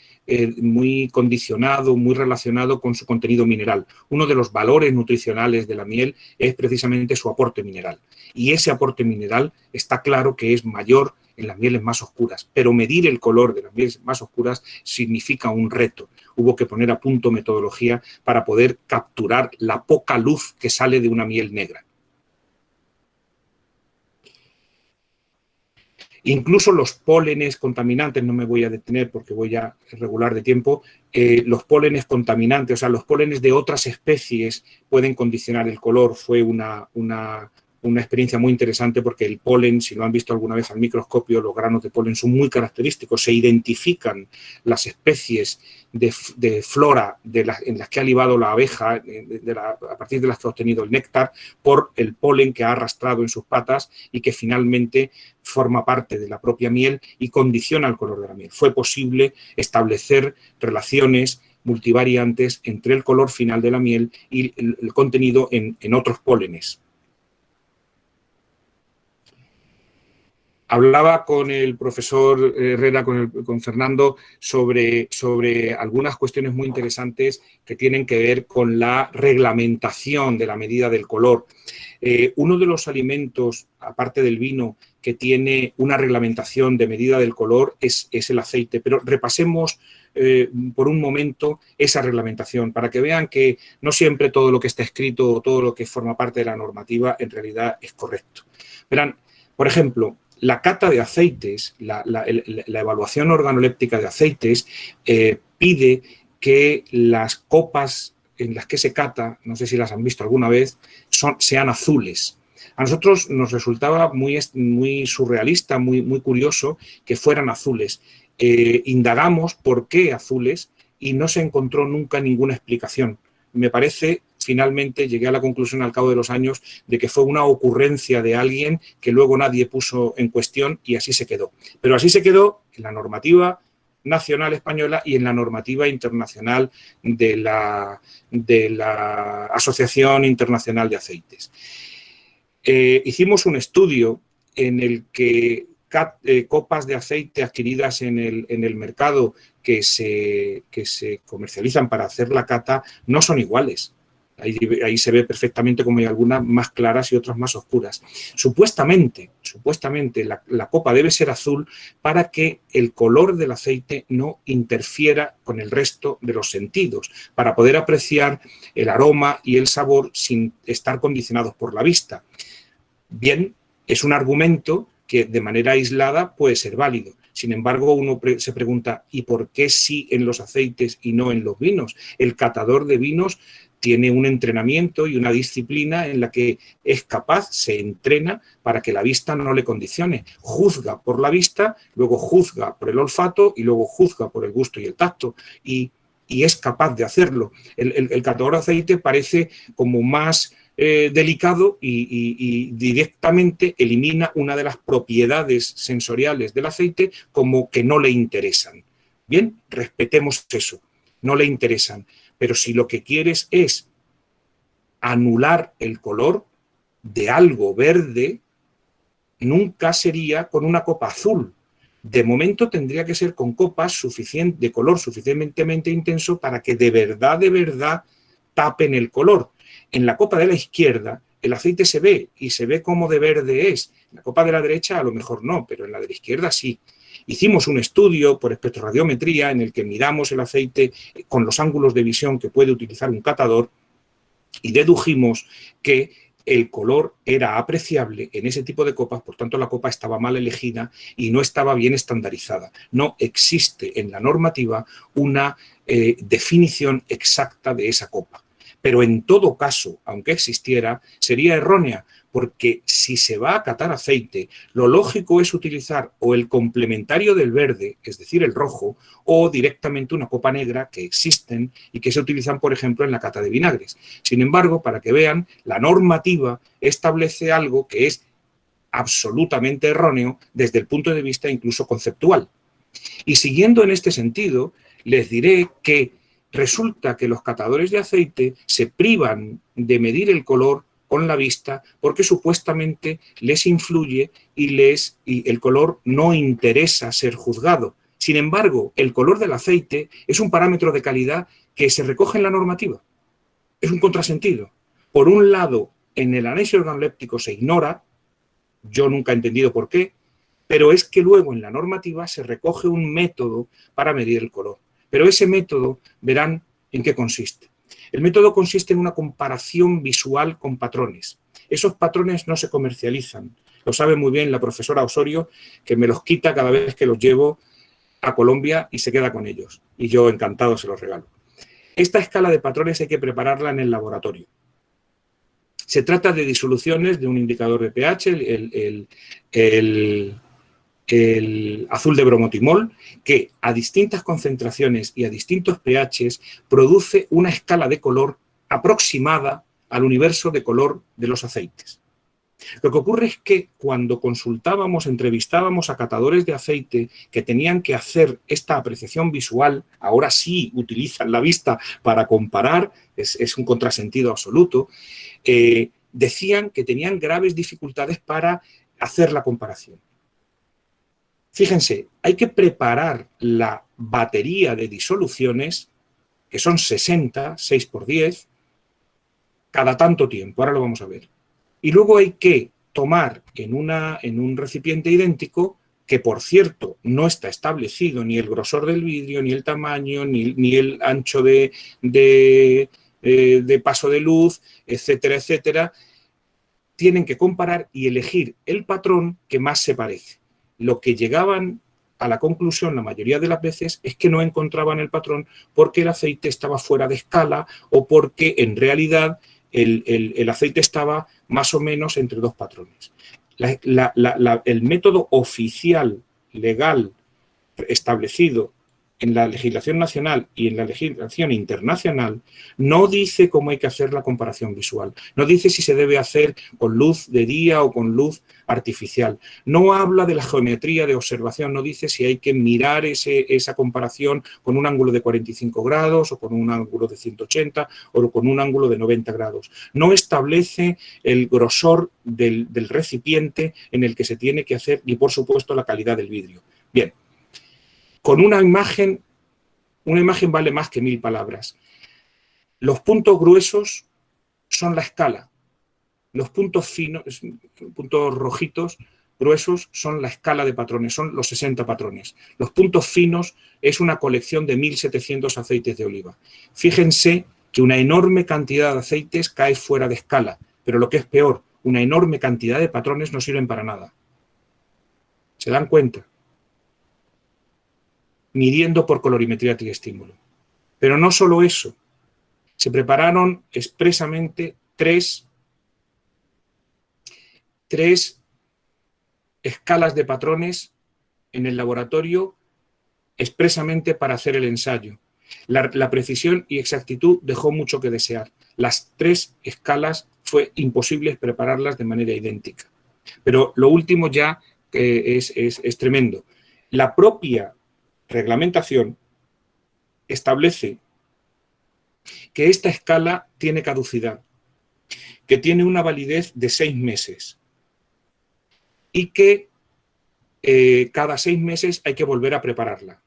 condicionado, muy relacionado con su contenido mineral. Uno de los valores nutricionales de la miel es precisamente su aporte mineral y ese aporte mineral está claro que es mayor en las mieles más oscuras, pero medir el color de las mieles más oscuras significa un reto. Hubo que poner a punto metodología para poder capturar la poca luz que sale de una miel negra. Incluso los pólenes contaminantes, no me voy a detener porque voy a regular de tiempo, los pólenes contaminantes, o sea, los pólenes de otras especies pueden condicionar el color. Fue una experiencia muy interesante porque el polen, si lo han visto alguna vez al microscopio, los granos de polen son muy característicos, se identifican las especies de flora en las que ha libado la abeja, a partir de las que ha obtenido el néctar, por el polen que ha arrastrado en sus patas y que finalmente forma parte de la propia miel y condiciona el color de la miel. Fue posible establecer relaciones multivariantes entre el color final de la miel y el contenido en otros pólenes. Hablaba con el profesor Herrera, con Fernando, sobre algunas cuestiones muy interesantes que tienen que ver con la reglamentación de la medida del color. Uno de los alimentos, aparte del vino, que tiene una reglamentación de medida del color es el aceite. Pero repasemos por un momento esa reglamentación para que vean que no siempre todo lo que está escrito o todo lo que forma parte de la normativa en realidad es correcto. Verán, por ejemplo, la cata de aceites, la evaluación organoléptica de aceites pide que las copas en las que se cata, no sé si las han visto alguna vez, sean azules. A nosotros nos resultaba muy surrealista, muy curioso que fueran azules. Indagamos por qué azules y no se encontró nunca ninguna explicación. Me parece, finalmente, llegué a la conclusión al cabo de los años de que fue una ocurrencia de alguien que luego nadie puso en cuestión y así se quedó. Pero así se quedó en la normativa nacional española y en la normativa internacional de la Asociación Internacional de Aceites. Hicimos un estudio en el que copas de aceite adquiridas en el mercado que se comercializan para hacer la cata no son iguales. Ahí se ve perfectamente como hay algunas más claras y otras más oscuras. Supuestamente la copa debe ser azul para que el color del aceite no interfiera con el resto de los sentidos, para poder apreciar el aroma y el sabor sin estar condicionados por la vista. Bien, es un argumento que de manera aislada puede ser válido. Sin embargo, uno se pregunta, ¿y por qué sí en los aceites y no en los vinos? El catador de vinos tiene un entrenamiento y una disciplina en la que es capaz, se entrena para que la vista no le condicione. Juzga por la vista, luego juzga por el olfato y luego juzga por el gusto y el tacto. Y es capaz de hacerlo. El catador de aceite parece como más delicado y directamente elimina una de las propiedades sensoriales del aceite como que no le interesan. Bien, respetemos eso, no le interesan. Pero si lo que quieres es anular el color de algo verde, nunca sería con una copa azul. De momento tendría que ser con copas de color suficientemente intenso para que de verdad tapen el color. En la copa de la izquierda el aceite se ve y se ve cómo de verde es. En la copa de la derecha a lo mejor no, pero en la de la izquierda sí. Hicimos un estudio por espectrorradiometría en el que miramos el aceite con los ángulos de visión que puede utilizar un catador y dedujimos que el color era apreciable en ese tipo de copas, por tanto la copa estaba mal elegida y no estaba bien estandarizada. No existe en la normativa una definición exacta de esa copa. Pero en todo caso, aunque existiera, sería errónea, porque si se va a catar aceite, lo lógico es utilizar o el complementario del verde, es decir, el rojo, o directamente una copa negra que existen y que se utilizan, por ejemplo, en la cata de vinagres. Sin embargo, para que vean, la normativa establece algo que es absolutamente erróneo desde el punto de vista incluso conceptual. Y siguiendo en este sentido, les diré que resulta que los catadores de aceite se privan de medir el color con la vista porque supuestamente les influye y el color no interesa ser juzgado. Sin embargo, el color del aceite es un parámetro de calidad que se recoge en la normativa. Es un contrasentido. Por un lado, en el anexo organoléptico se ignora, yo nunca he entendido por qué, pero es que luego en la normativa se recoge un método para medir el color. Pero ese método, verán en qué consiste. El método consiste en una comparación visual con patrones. Esos patrones no se comercializan. Lo sabe muy bien la profesora Osorio, que me los quita cada vez que los llevo a Colombia y se queda con ellos. Y yo encantado se los regalo. Esta escala de patrones hay que prepararla en el laboratorio. Se trata de disoluciones de un indicador de pH, el azul de bromotimol, que a distintas concentraciones y a distintos pHs produce una escala de color aproximada al universo de color de los aceites. Lo que ocurre es que cuando consultábamos, entrevistábamos a catadores de aceite que tenían que hacer esta apreciación visual, ahora sí utilizan la vista para comparar, es un contrasentido absoluto, decían que tenían graves dificultades para hacer la comparación. Fíjense, hay que preparar la batería de disoluciones, que son 60, 6 por 10, cada tanto tiempo, ahora lo vamos a ver. Y luego hay que tomar en un recipiente idéntico, que por cierto no está establecido ni el grosor del vidrio, ni el tamaño, ni el ancho de paso de luz, etcétera, etcétera, tienen que comparar y elegir el patrón que más se parece. Lo que llegaban a la conclusión la mayoría de las veces es que no encontraban el patrón porque el aceite estaba fuera de escala o porque en realidad el aceite estaba más o menos entre dos patrones. El método oficial, legal, establecido en la legislación nacional y en la legislación internacional, no dice cómo hay que hacer la comparación visual, no dice si se debe hacer con luz de día o con luz artificial, no habla de la geometría de observación, no dice si hay que mirar esa comparación con un ángulo de 45 grados o con un ángulo de 180 o con un ángulo de 90 grados. No establece el grosor del recipiente en el que se tiene que hacer ni, por supuesto, la calidad del vidrio. Bien. Con una imagen vale más que 1000 palabras. Los puntos gruesos son la escala. Los puntos finos, puntos rojitos, gruesos, son la escala de patrones, son los 60 patrones. Los puntos finos es una colección de 1700 aceites de oliva. Fíjense que una enorme cantidad de aceites cae fuera de escala, pero lo que es peor, una enorme cantidad de patrones no sirven para nada. ¿Se dan cuenta? Midiendo por colorimetría triestímulo. Pero no solo eso, se prepararon expresamente tres escalas de patrones en el laboratorio expresamente para hacer el ensayo. La precisión y exactitud dejó mucho que desear. Las 3 escalas fue imposible prepararlas de manera idéntica. Pero lo último ya es tremendo. La propia reglamentación establece que esta escala tiene caducidad, que tiene una validez de 6 meses y que cada 6 meses hay que volver a prepararla.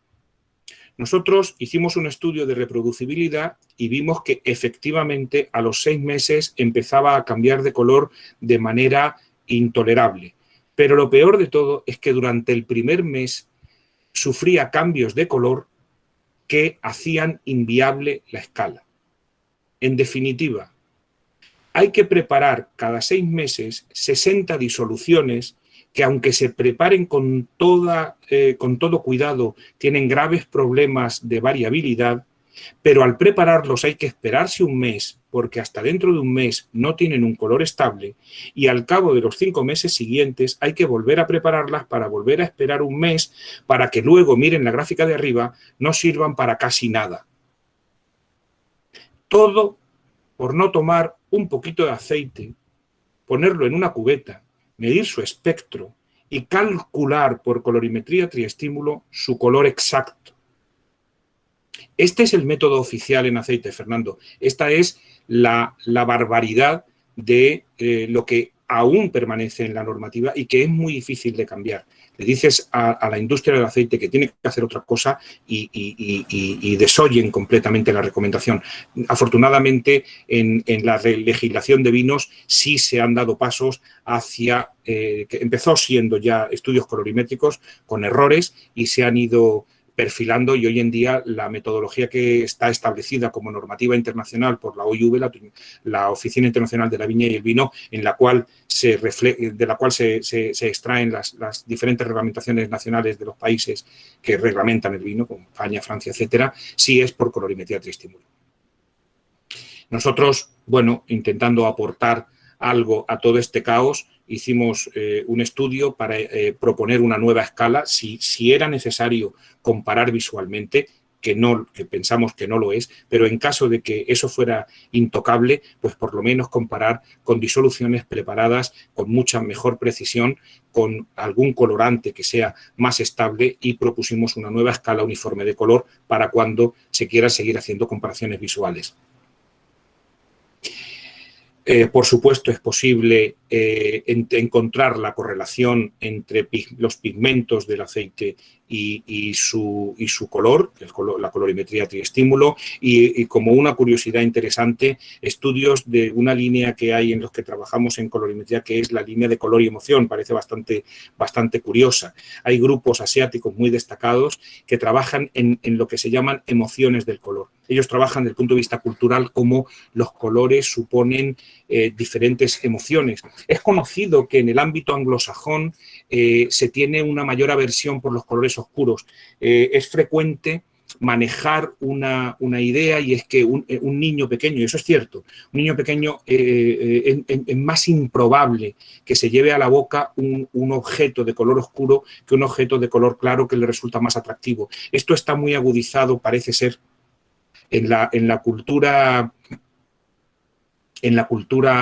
Nosotros hicimos un estudio de reproducibilidad y vimos que efectivamente a los 6 meses empezaba a cambiar de color de manera intolerable. Pero lo peor de todo es que durante el primer mes sufría cambios de color que hacían inviable la escala. En definitiva, hay que preparar cada 6 meses 60 disoluciones que, aunque se preparen con todo cuidado, tienen graves problemas de variabilidad, pero al prepararlos hay que esperarse un mes, porque hasta dentro de un mes no tienen un color estable, y al cabo de los 5 meses siguientes hay que volver a prepararlas para volver a esperar un mes, para que luego, miren la gráfica de arriba, no sirvan para casi nada. Todo por no tomar un poquito de aceite, ponerlo en una cubeta, medir su espectro y calcular por colorimetría triestímulo su color exacto. Este es el método oficial en aceite, Fernando. Esta es la barbaridad de lo que aún permanece en la normativa y que es muy difícil de cambiar. Le dices a la industria del aceite que tiene que hacer otra cosa y desoyen completamente la recomendación. Afortunadamente, en la legislación de vinos sí se han dado pasos hacia, que empezó siendo ya estudios colorimétricos con errores y se han ido perfilando, y hoy en día la metodología que está establecida como normativa internacional por la OIV, la Oficina Internacional de la Viña y el Vino, de la cual se extraen las diferentes reglamentaciones nacionales de los países que reglamentan el vino, como España, Francia, etcétera, sí es por colorimetría triestímulo. Nosotros, bueno, intentando aportar algo a todo este caos, hicimos un estudio para proponer una nueva escala, si era necesario comparar visualmente, que pensamos que no lo es, pero en caso de que eso fuera intocable, pues por lo menos comparar con disoluciones preparadas con mucha mejor precisión, con algún colorante que sea más estable, y propusimos una nueva escala uniforme de color para cuando se quiera seguir haciendo comparaciones visuales. Por supuesto, es posible encontrar la correlación entre los pigmentos del aceite y su color, la colorimetría triestímulo, y como una curiosidad interesante, estudios de una línea que hay en los que trabajamos en colorimetría, que es la línea de color y emoción, parece bastante curiosa. Hay grupos asiáticos muy destacados que trabajan en lo que se llaman emociones del color. Ellos trabajan desde el punto de vista cultural cómo los colores suponen diferentes emociones. Es conocido que en el ámbito anglosajón se tiene una mayor aversión por los colores oscuros. Es frecuente manejar una idea, y es que un niño pequeño, y eso es cierto, un niño pequeño es más improbable que se lleve a la boca un objeto de color oscuro que un objeto de color claro que le resulta más atractivo. Esto está muy agudizado, parece ser, en la cultura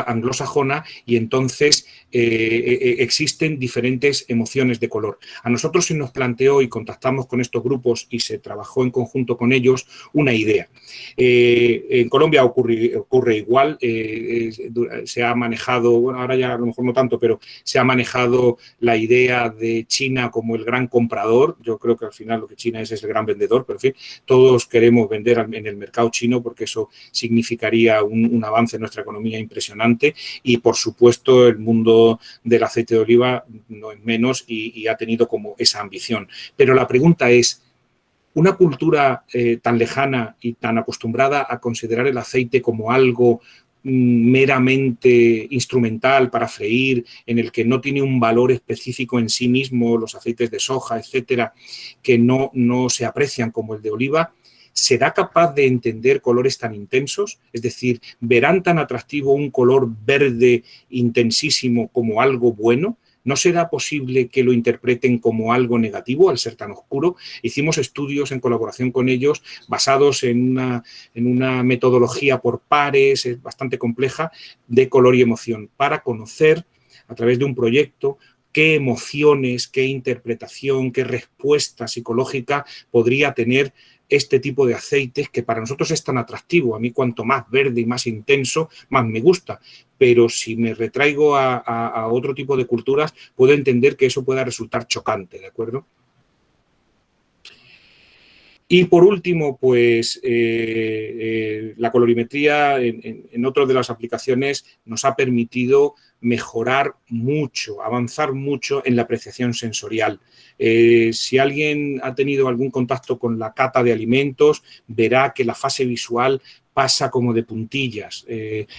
anglosajona, y entonces existen diferentes emociones de color. A nosotros se nos planteó, y contactamos con estos grupos y se trabajó en conjunto con ellos, una idea. En Colombia ocurre igual, se ha manejado, bueno, ahora ya a lo mejor no tanto, pero se ha manejado la idea de China como el gran comprador. Yo creo que al final lo que China es el gran vendedor, pero en fin, todos queremos vender en el mercado chino porque eso significaría un avance en nuestra economía impresionante, y por supuesto el mundo del aceite de oliva no es menos y ha tenido como esa ambición. Pero la pregunta es, una cultura tan lejana y tan acostumbrada a considerar el aceite como algo meramente instrumental para freír, en el que no tiene un valor específico en sí mismo, los aceites de soja, etcétera, que no se aprecian como el de oliva, ¿será capaz de entender colores tan intensos? Es decir, ¿verán tan atractivo un color verde intensísimo como algo bueno? ¿No será posible que lo interpreten como algo negativo al ser tan oscuro? Hicimos estudios en colaboración con ellos basados en una metodología por pares, bastante compleja, de color y emoción, para conocer a través de un proyecto qué emociones, qué interpretación, qué respuesta psicológica podría tener este tipo de aceites, que para nosotros es tan atractivo. A mí cuanto más verde y más intenso, más me gusta. Pero si me retraigo a otro tipo de culturas, puedo entender que eso pueda resultar chocante, ¿de acuerdo? Y por último, pues la colorimetría en otras de las aplicaciones nos ha permitido mejorar mucho, avanzar mucho en la apreciación sensorial. Si alguien ha tenido algún contacto con la cata de alimentos, verá que la fase visual pasa como de puntillas,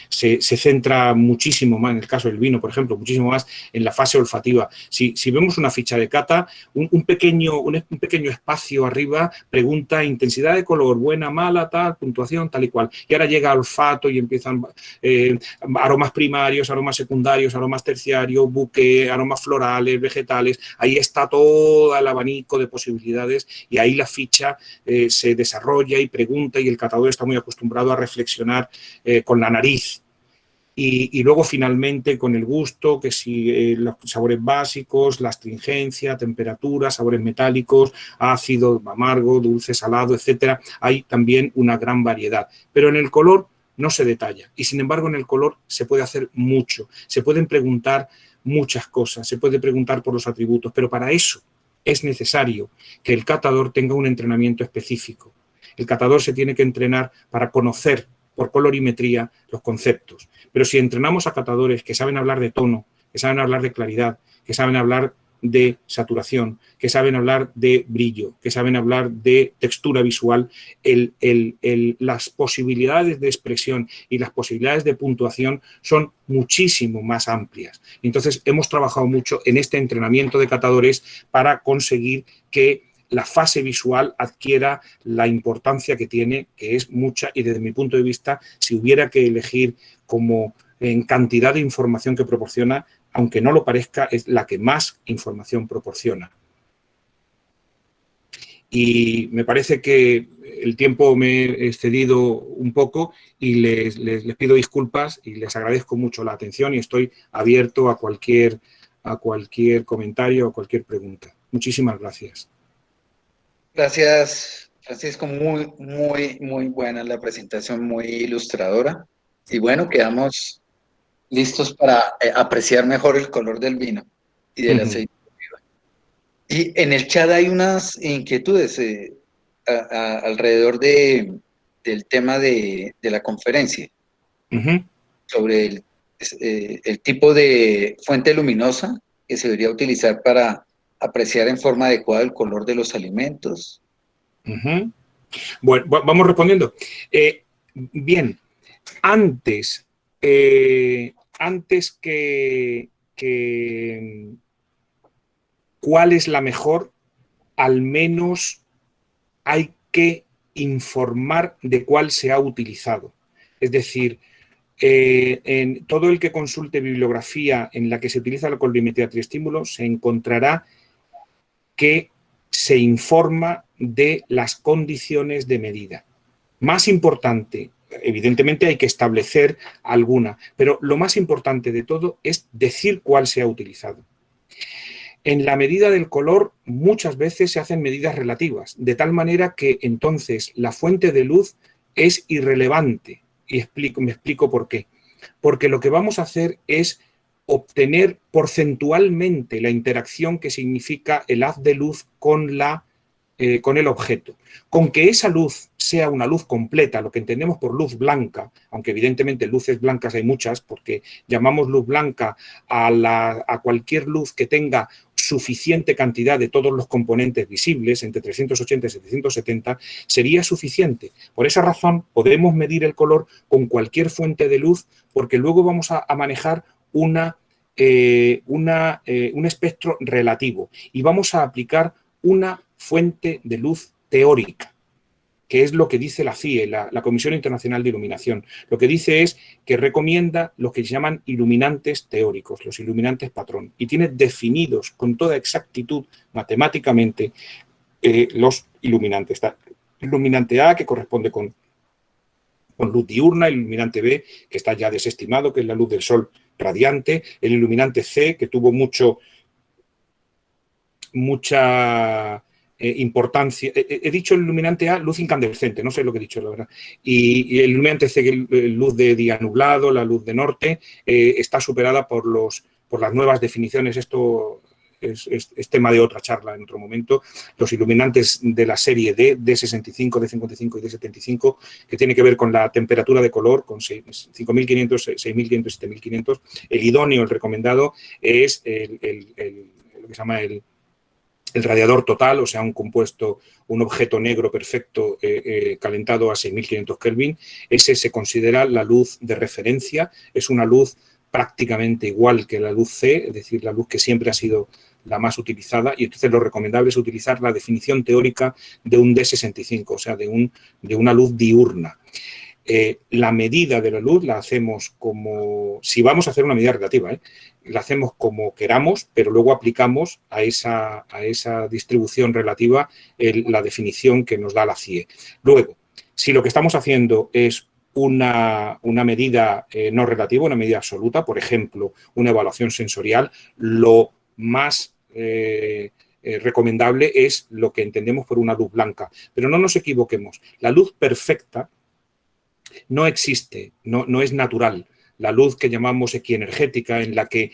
se centra muchísimo más, en el caso del vino, por ejemplo, muchísimo más en la fase olfativa. Si vemos una ficha de cata, un pequeño espacio arriba pregunta intensidad de color, buena, mala, tal, puntuación, tal y cual. Y ahora llega olfato y empiezan aromas primarios, aromas secundarios, aromas terciarios, buque, aromas florales, vegetales. Ahí está todo el abanico de posibilidades y ahí la ficha se desarrolla y pregunta y el catador está muy acostumbrado a reflexionar con la nariz. Y luego finalmente con el gusto, que si los sabores básicos, la astringencia, temperatura, sabores metálicos, ácido, amargo, dulce, salado, etcétera, hay también una gran variedad. Pero en el color no se detalla y sin embargo en el color se puede hacer mucho, se pueden preguntar muchas cosas, se puede preguntar por los atributos, pero para eso es necesario que el catador tenga un entrenamiento específico. El catador se tiene que entrenar para conocer por colorimetría los conceptos. Pero si entrenamos a catadores que saben hablar de tono, que saben hablar de claridad, que saben hablar de saturación, que saben hablar de brillo, que saben hablar de textura visual, las posibilidades de expresión y las posibilidades de puntuación son muchísimo más amplias. Entonces, hemos trabajado mucho en este entrenamiento de catadores para conseguir que la fase visual adquiera la importancia que tiene, que es mucha, y desde mi punto de vista, si hubiera que elegir como en cantidad de información que proporciona, aunque no lo parezca, es la que más información proporciona. Y me parece que el tiempo me he excedido un poco y les pido disculpas y les agradezco mucho la atención y estoy abierto a cualquier comentario o cualquier pregunta. Muchísimas gracias. Gracias, Francisco. Muy buena la presentación, muy ilustradora. Y bueno, quedamos listos para apreciar mejor el color del vino y del aceite de oliva. Y en el chat hay unas inquietudes alrededor del tema de la conferencia, sobre el tipo de fuente luminosa que se debería utilizar para apreciar en forma adecuada el color de los alimentos. Bueno, vamos respondiendo. Bien, antes que cuál es la mejor, al menos hay que informar de cuál se ha utilizado. Es decir, en todo el que consulte bibliografía en la que se utiliza la colorimetría triestímulo se encontrará que se informa de las condiciones de medida. Más importante, evidentemente hay que establecer alguna, pero lo más importante de todo es decir cuál se ha utilizado. En la medida del color muchas veces se hacen medidas relativas, de tal manera que entonces la fuente de luz es irrelevante. Y me explico por qué. Porque lo que vamos a hacer es obtener porcentualmente la interacción que significa el haz de luz con el objeto. Con que esa luz sea una luz completa, lo que entendemos por luz blanca, aunque evidentemente luces blancas hay muchas, porque llamamos luz blanca a cualquier luz que tenga suficiente cantidad de todos los componentes visibles, entre 380 y 770, sería suficiente. Por esa razón podemos medir el color con cualquier fuente de luz, porque luego vamos a manejar un espectro relativo y vamos a aplicar una fuente de luz teórica, que es lo que dice la CIE, la Comisión Internacional de Iluminación. Lo que dice es que recomienda lo que se llaman iluminantes teóricos, los iluminantes patrón, y tiene definidos con toda exactitud matemáticamente los iluminantes. Está el iluminante A, que corresponde con luz diurna, el iluminante B, que está ya desestimado, que es la luz del sol radiante, el iluminante C, que tuvo mucha importancia. He dicho el iluminante A, luz incandescente, no sé lo que he dicho, la verdad. Y el iluminante C, luz de día nublado, la luz de norte, está superada por las nuevas definiciones. Esto es tema de otra charla en otro momento, los iluminantes de la serie D, D65, D55 y D75, que tiene que ver con la temperatura de color, con 5500, 6500, 7500. El idóneo, el recomendado, es lo que se llama el radiador total, o sea, un objeto negro perfecto calentado a 6500 Kelvin. Ese se considera la luz de referencia, es una luz prácticamente igual que la luz C, es decir, la luz que siempre ha sido la más utilizada, y entonces lo recomendable es utilizar la definición teórica de un D65, o sea, de una luz diurna. La medida de la luz la hacemos como, si vamos a hacer una medida relativa, la hacemos como queramos, pero luego aplicamos a esa distribución relativa la definición que nos da la CIE. Luego, si lo que estamos haciendo es una medida no relativa, una medida absoluta, por ejemplo, una evaluación sensorial, lo más recomendable es lo que entendemos por una luz blanca. Pero no nos equivoquemos, la luz perfecta no existe, no es natural. La luz que llamamos equienergética, en la que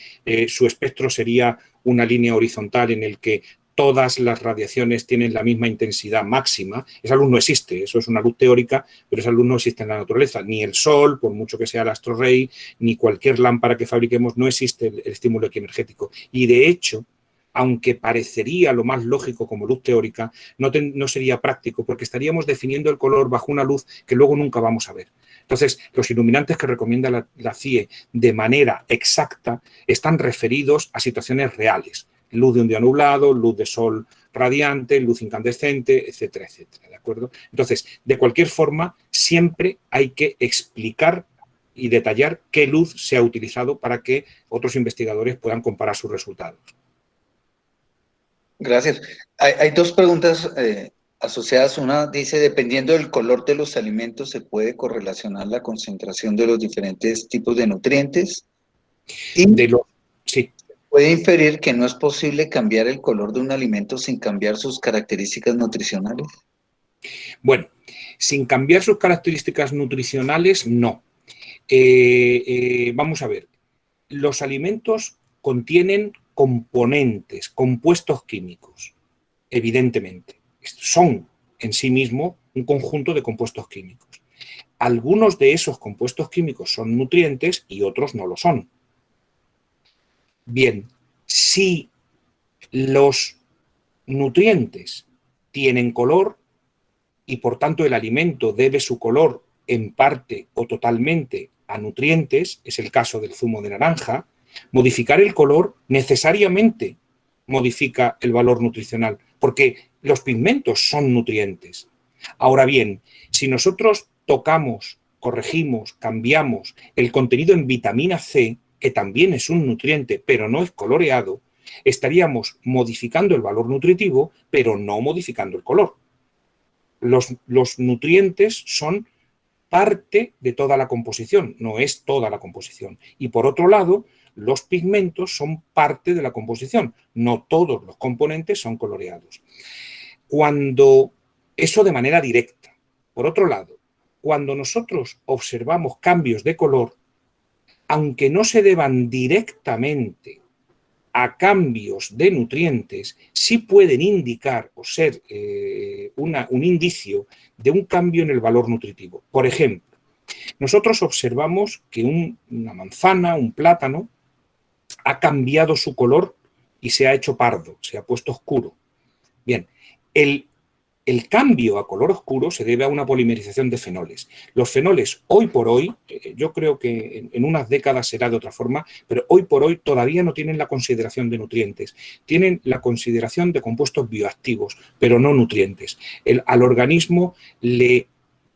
su espectro sería una línea horizontal en el que todas las radiaciones tienen la misma intensidad máxima, esa luz no existe, eso es una luz teórica, pero esa luz no existe en la naturaleza. Ni el Sol, por mucho que sea el astro rey, ni cualquier lámpara que fabriquemos, no existe el estímulo equienergético. Y de hecho, aunque parecería lo más lógico como luz teórica, no sería práctico, porque estaríamos definiendo el color bajo una luz que luego nunca vamos a ver. Entonces, los iluminantes que recomienda la CIE de manera exacta están referidos a situaciones reales. Luz de un día nublado, luz de sol radiante, luz incandescente, etcétera, etcétera, ¿de acuerdo? Entonces, de cualquier forma, siempre hay que explicar y detallar qué luz se ha utilizado para que otros investigadores puedan comparar sus resultados. Gracias. Hay dos preguntas asociadas. Una dice, dependiendo del color de los alimentos, ¿se puede correlacionar la concentración de los diferentes tipos de nutrientes? Y sí. puede inferir que no es posible cambiar el color de un alimento sin cambiar sus características nutricionales. Bueno, sin cambiar sus características nutricionales, no. Vamos a ver, los alimentos contienen componentes, compuestos químicos, evidentemente. Son en sí mismo un conjunto de compuestos químicos. Algunos de esos compuestos químicos son nutrientes y otros no lo son. Bien, si los nutrientes tienen color y por tanto el alimento debe su color en parte o totalmente a nutrientes, es el caso del zumo de naranja, modificar el color necesariamente modifica el valor nutricional, porque los pigmentos son nutrientes. Ahora bien, si nosotros tocamos, corregimos, cambiamos el contenido en vitamina C, que también es un nutriente, pero no es coloreado, estaríamos modificando el valor nutritivo, pero no modificando el color. Los nutrientes son parte de toda la composición, no es toda la composición. Y por otro lado, los pigmentos son parte de la composición, no todos los componentes son coloreados. Cuando eso de manera directa. Por otro lado, cuando nosotros observamos cambios de color, aunque no se deban directamente a cambios de nutrientes, sí pueden indicar o ser un indicio de un cambio en el valor nutritivo. Por ejemplo, nosotros observamos que una manzana, un plátano, ha cambiado su color y se ha hecho pardo, se ha puesto oscuro. Bien, el cambio a color oscuro se debe a una polimerización de fenoles. Los fenoles, hoy por hoy, yo creo que en unas décadas será de otra forma, pero hoy por hoy todavía no tienen la consideración de nutrientes. Tienen la consideración de compuestos bioactivos, pero no nutrientes. Al organismo le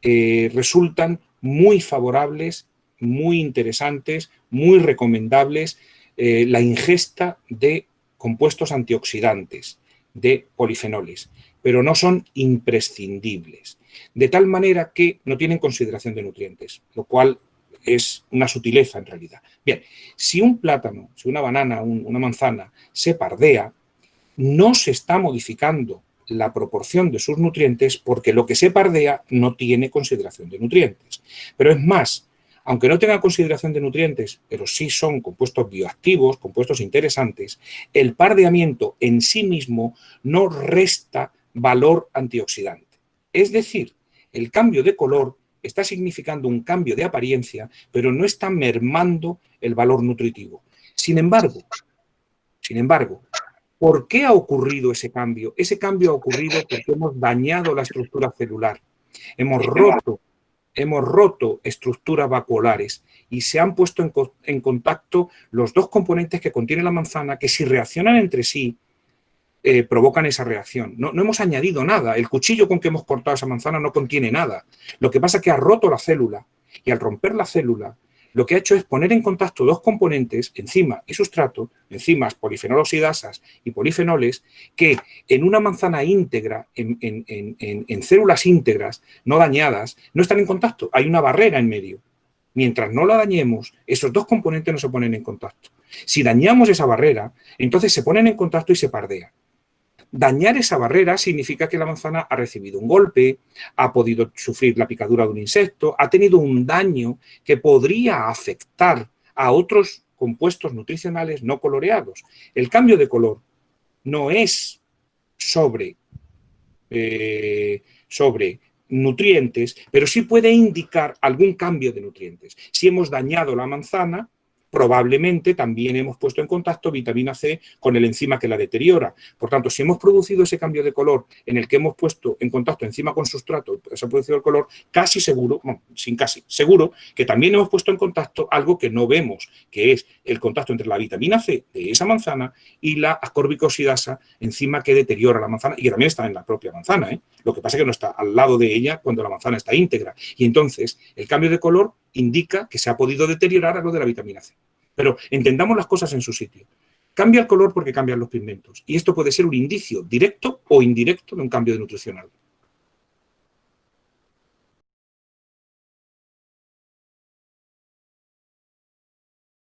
resultan muy favorables, muy interesantes, muy recomendables la ingesta de compuestos antioxidantes, de polifenoles, pero no son imprescindibles, de tal manera que no tienen consideración de nutrientes, lo cual es una sutileza en realidad. Bien, si un plátano, si una banana, una manzana se pardea, no se está modificando la proporción de sus nutrientes porque lo que se pardea no tiene consideración de nutrientes. Pero es más, aunque no tengan consideración de nutrientes, pero sí son compuestos bioactivos, compuestos interesantes, el pardeamiento en sí mismo no resta valor antioxidante. Es decir, el cambio de color está significando un cambio de apariencia, pero no está mermando el valor nutritivo. Sin embargo, ¿por qué ha ocurrido ese cambio? Ese cambio ha ocurrido porque hemos dañado la estructura celular. Hemos roto estructuras vacuolares y se han puesto en contacto los dos componentes que contiene la manzana, que si reaccionan entre sí, provocan esa reacción. No hemos añadido nada. El cuchillo con que hemos cortado esa manzana no contiene nada. Lo que pasa es que ha roto la célula, y al romper la célula, lo que ha hecho es poner en contacto dos componentes, enzima y sustrato, enzimas, polifenoloxidasas y polifenoles, que en una manzana íntegra, en células íntegras, no dañadas, no están en contacto. Hay una barrera en medio. Mientras no la dañemos, esos dos componentes no se ponen en contacto. Si dañamos esa barrera, entonces se ponen en contacto y se pardean. Dañar esa barrera significa que la manzana ha recibido un golpe, ha podido sufrir la picadura de un insecto, ha tenido un daño que podría afectar a otros compuestos nutricionales no coloreados. El cambio de color no es sobre nutrientes, pero sí puede indicar algún cambio de nutrientes. Si hemos dañado la manzana, probablemente también hemos puesto en contacto vitamina C con el enzima que la deteriora. Por tanto, si hemos producido ese cambio de color en el que hemos puesto en contacto enzima con sustrato, se ha producido el color, casi seguro, no, sin casi, seguro que también hemos puesto en contacto algo que no vemos, que es el contacto entre la vitamina C de esa manzana y la ascorbic-oxidasa, enzima que deteriora la manzana y que también está en la propia manzana, ¿eh? Lo que pasa es que no está al lado de ella cuando la manzana está íntegra. Y entonces, el cambio de color indica que se ha podido deteriorar algo de la vitamina C. Pero entendamos las cosas en su sitio. Cambia el color porque cambian los pigmentos. Y esto puede ser un indicio directo o indirecto de un cambio nutricional.